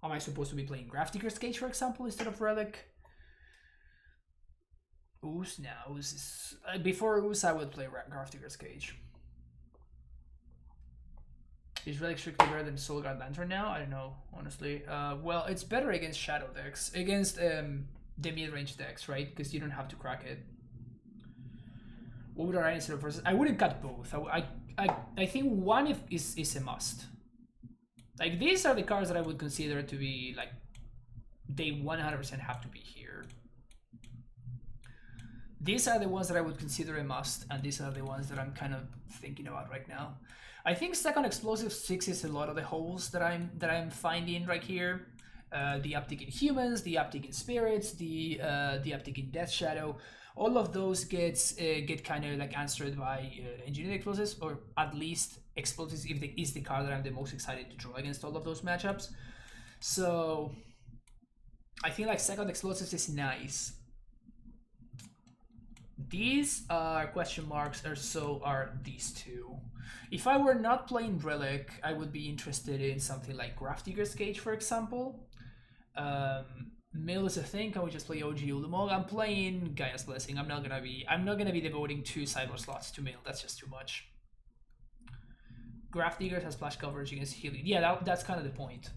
Am I supposed to be playing Grafdigger's Cage, for example, instead of Relic? Ooze? No, Ooze is... before Ooze, I would play Grafdigger's Cage. Is Relic strictly better than Soul Guard Lantern now? I don't know, honestly. Well, it's better against Shadow decks. Against the mid-range decks, right? Because you don't have to crack it. What would I write instead of versus? I wouldn't cut both. I think one is a must. Like, these are the cards that I would consider to be, like, they 100% have to be here. These are the ones that I would consider a must, and these are the ones that I'm kind of thinking about right now. I think second explosive 6 is a lot of the holes that I'm finding right here. The uptick in humans, the uptick in spirits, the uptick in Death Shadow. All of those get kind of like answered by engineered explosives, or at least explosives is the card that I'm the most excited to draw against all of those matchups. So I feel like second explosives is nice. These are question marks, or so are these two. If I were not playing Relic, I would be interested in something like Grafdigger's Cage, for example. Mill is a thing. Can we just play OG Ulamog? I'm playing Gaia's Blessing. I'm not gonna be devoting 2 sideboard slots to Mill. That's just too much. Grafdigger has splash coverage against healing. Yeah, that's kind of the point.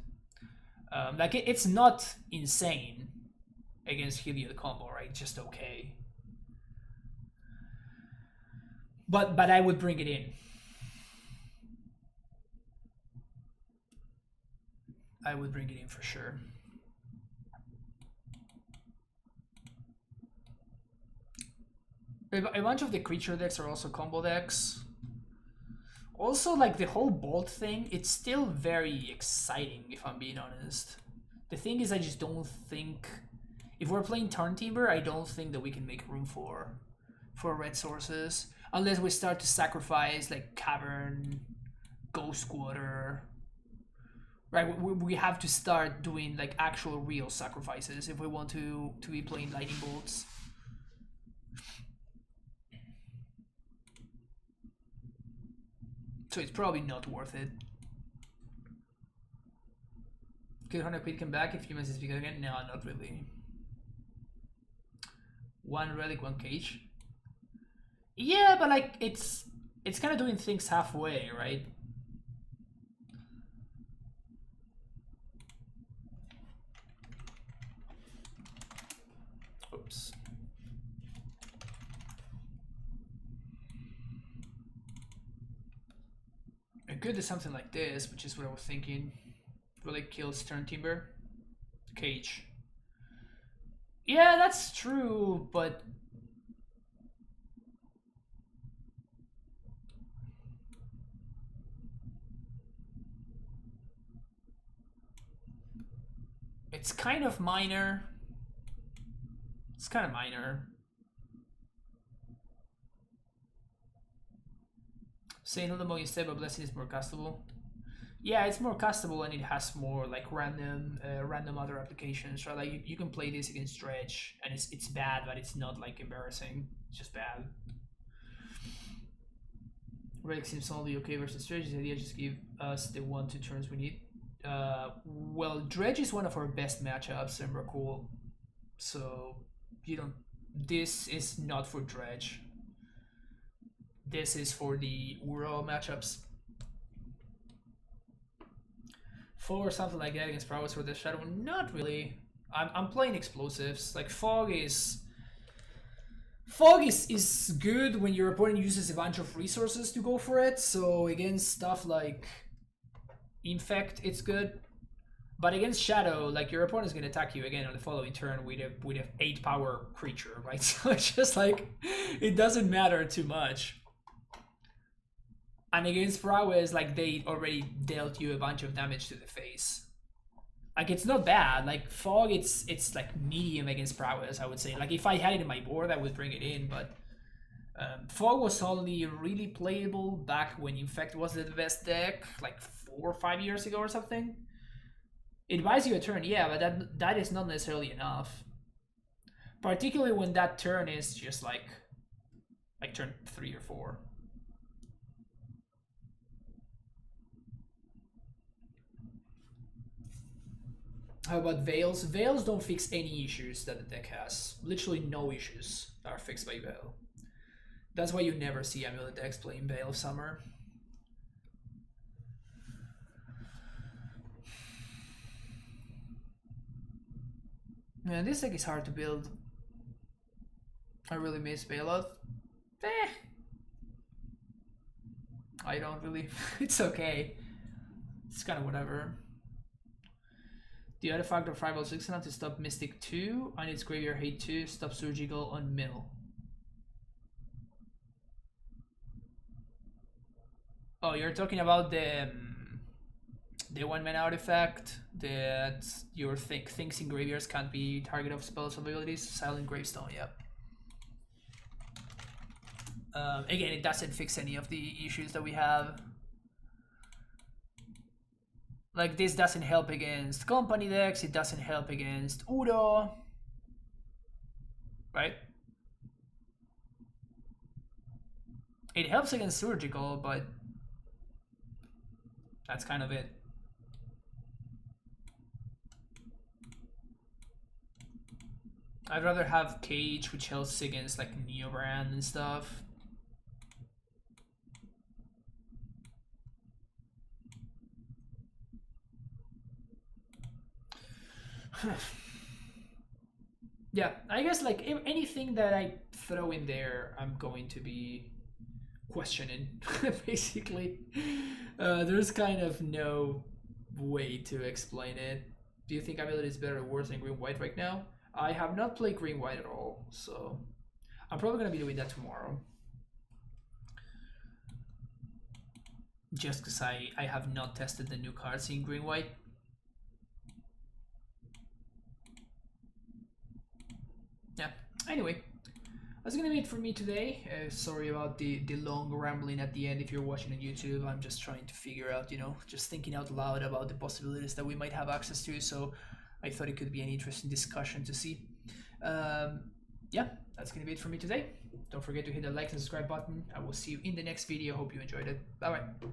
Like it's not insane against Heliod combo, right? Just okay. But I would bring it in. I would bring it in for sure. A bunch of the creature decks are also combo decks. Also, like the whole Bolt thing, it's still very exciting if I'm being honest. The thing is, I just don't think, if we're playing Turn Timber, I don't think that we can make room for red sources. Unless we start to sacrifice like Cavern, Ghost Quarter. Right, we have to start doing like actual real sacrifices if we want to be playing Lightning Bolts. So it's probably not worth it. Could Hunter Quid come back if humans is bigger again? No, not really. 1 Relic, 1 Cage. Yeah, but like it's kind of doing things halfway, right? Oops. It could do something like this, which is what I was thinking. Really kills Turn Timber. Cage. Yeah, that's true, but it's kind of minor. It's kind of minor. Saying Ulamog instead, but Blessing is more castable. Yeah, it's more castable and it has more like random other applications, right? Like you can play this against Dredge and it's bad, but it's not like embarrassing. It's just bad. Relic seems only okay versus Dredge. The idea just give us the 1-2 turns we need. Well, Dredge is one of our best matchups in Rakul, so you don't. This is not for Dredge. This is for the Uro matchups. For something like that against Prowess or the Shadow, not really. I'm playing explosives. Like Fog is good when your opponent uses a bunch of resources to go for it. So against stuff like Infect, it's good. But against Shadow, like your opponent's gonna attack you again on the following turn with a 8 power creature, right? So it's just like it doesn't matter too much. And against Prowess, like they already dealt you a bunch of damage to the face. Like it's not bad. Like Fog, it's like medium against Prowess, I would say. Like if I had it in my board, I would bring it in, but Fog was only really playable back when Infect was the best deck, like 4 or 5 years ago or something. It buys you a turn, yeah, but that is not necessarily enough. Particularly when that turn is just like turn 3 or 4. How about Veils? Veils don't fix any issues that the deck has. Literally no issues are fixed by Veil. That's why you never see Amulet decks playing Veil of Summer. Man, this deck is hard to build. I really miss Bailout. I don't really. It's okay. It's kind of whatever. The artifact of Rival 6 enough to stop Mystic 2, and its Graveyard Hate 2, stop Surgical on mill. Oh, you're talking about the 1-mana artifact that your things in graveyards can't be target of spells abilities. Silent Gravestone, yep. Again, it doesn't fix any of the issues that we have. Like this doesn't help against company decks, it doesn't help against Udo. Right? It helps against Surgical, but that's kind of it. I'd rather have Cage, which helps against like Neobrand and stuff. Yeah, I guess like anything that I throw in there, I'm going to be questioning, basically. There's kind of no way to explain it. Do you think Amulet is better or worse than Green-White right now? I have not played Green-White at all, so I'm probably going to be doing that tomorrow. Just because I have not tested the new cards in Green-White. Yeah, anyway, that's gonna be it for me today. Sorry about the long rambling at the end if you're watching on YouTube. I'm just trying to figure out, you know, just thinking out loud about the possibilities that we might have access to, so I thought it could be an interesting discussion to see. Yeah, that's gonna be it for me today. Don't forget to hit the like and subscribe button. I will see you in the next video. Hope you enjoyed it. Bye bye.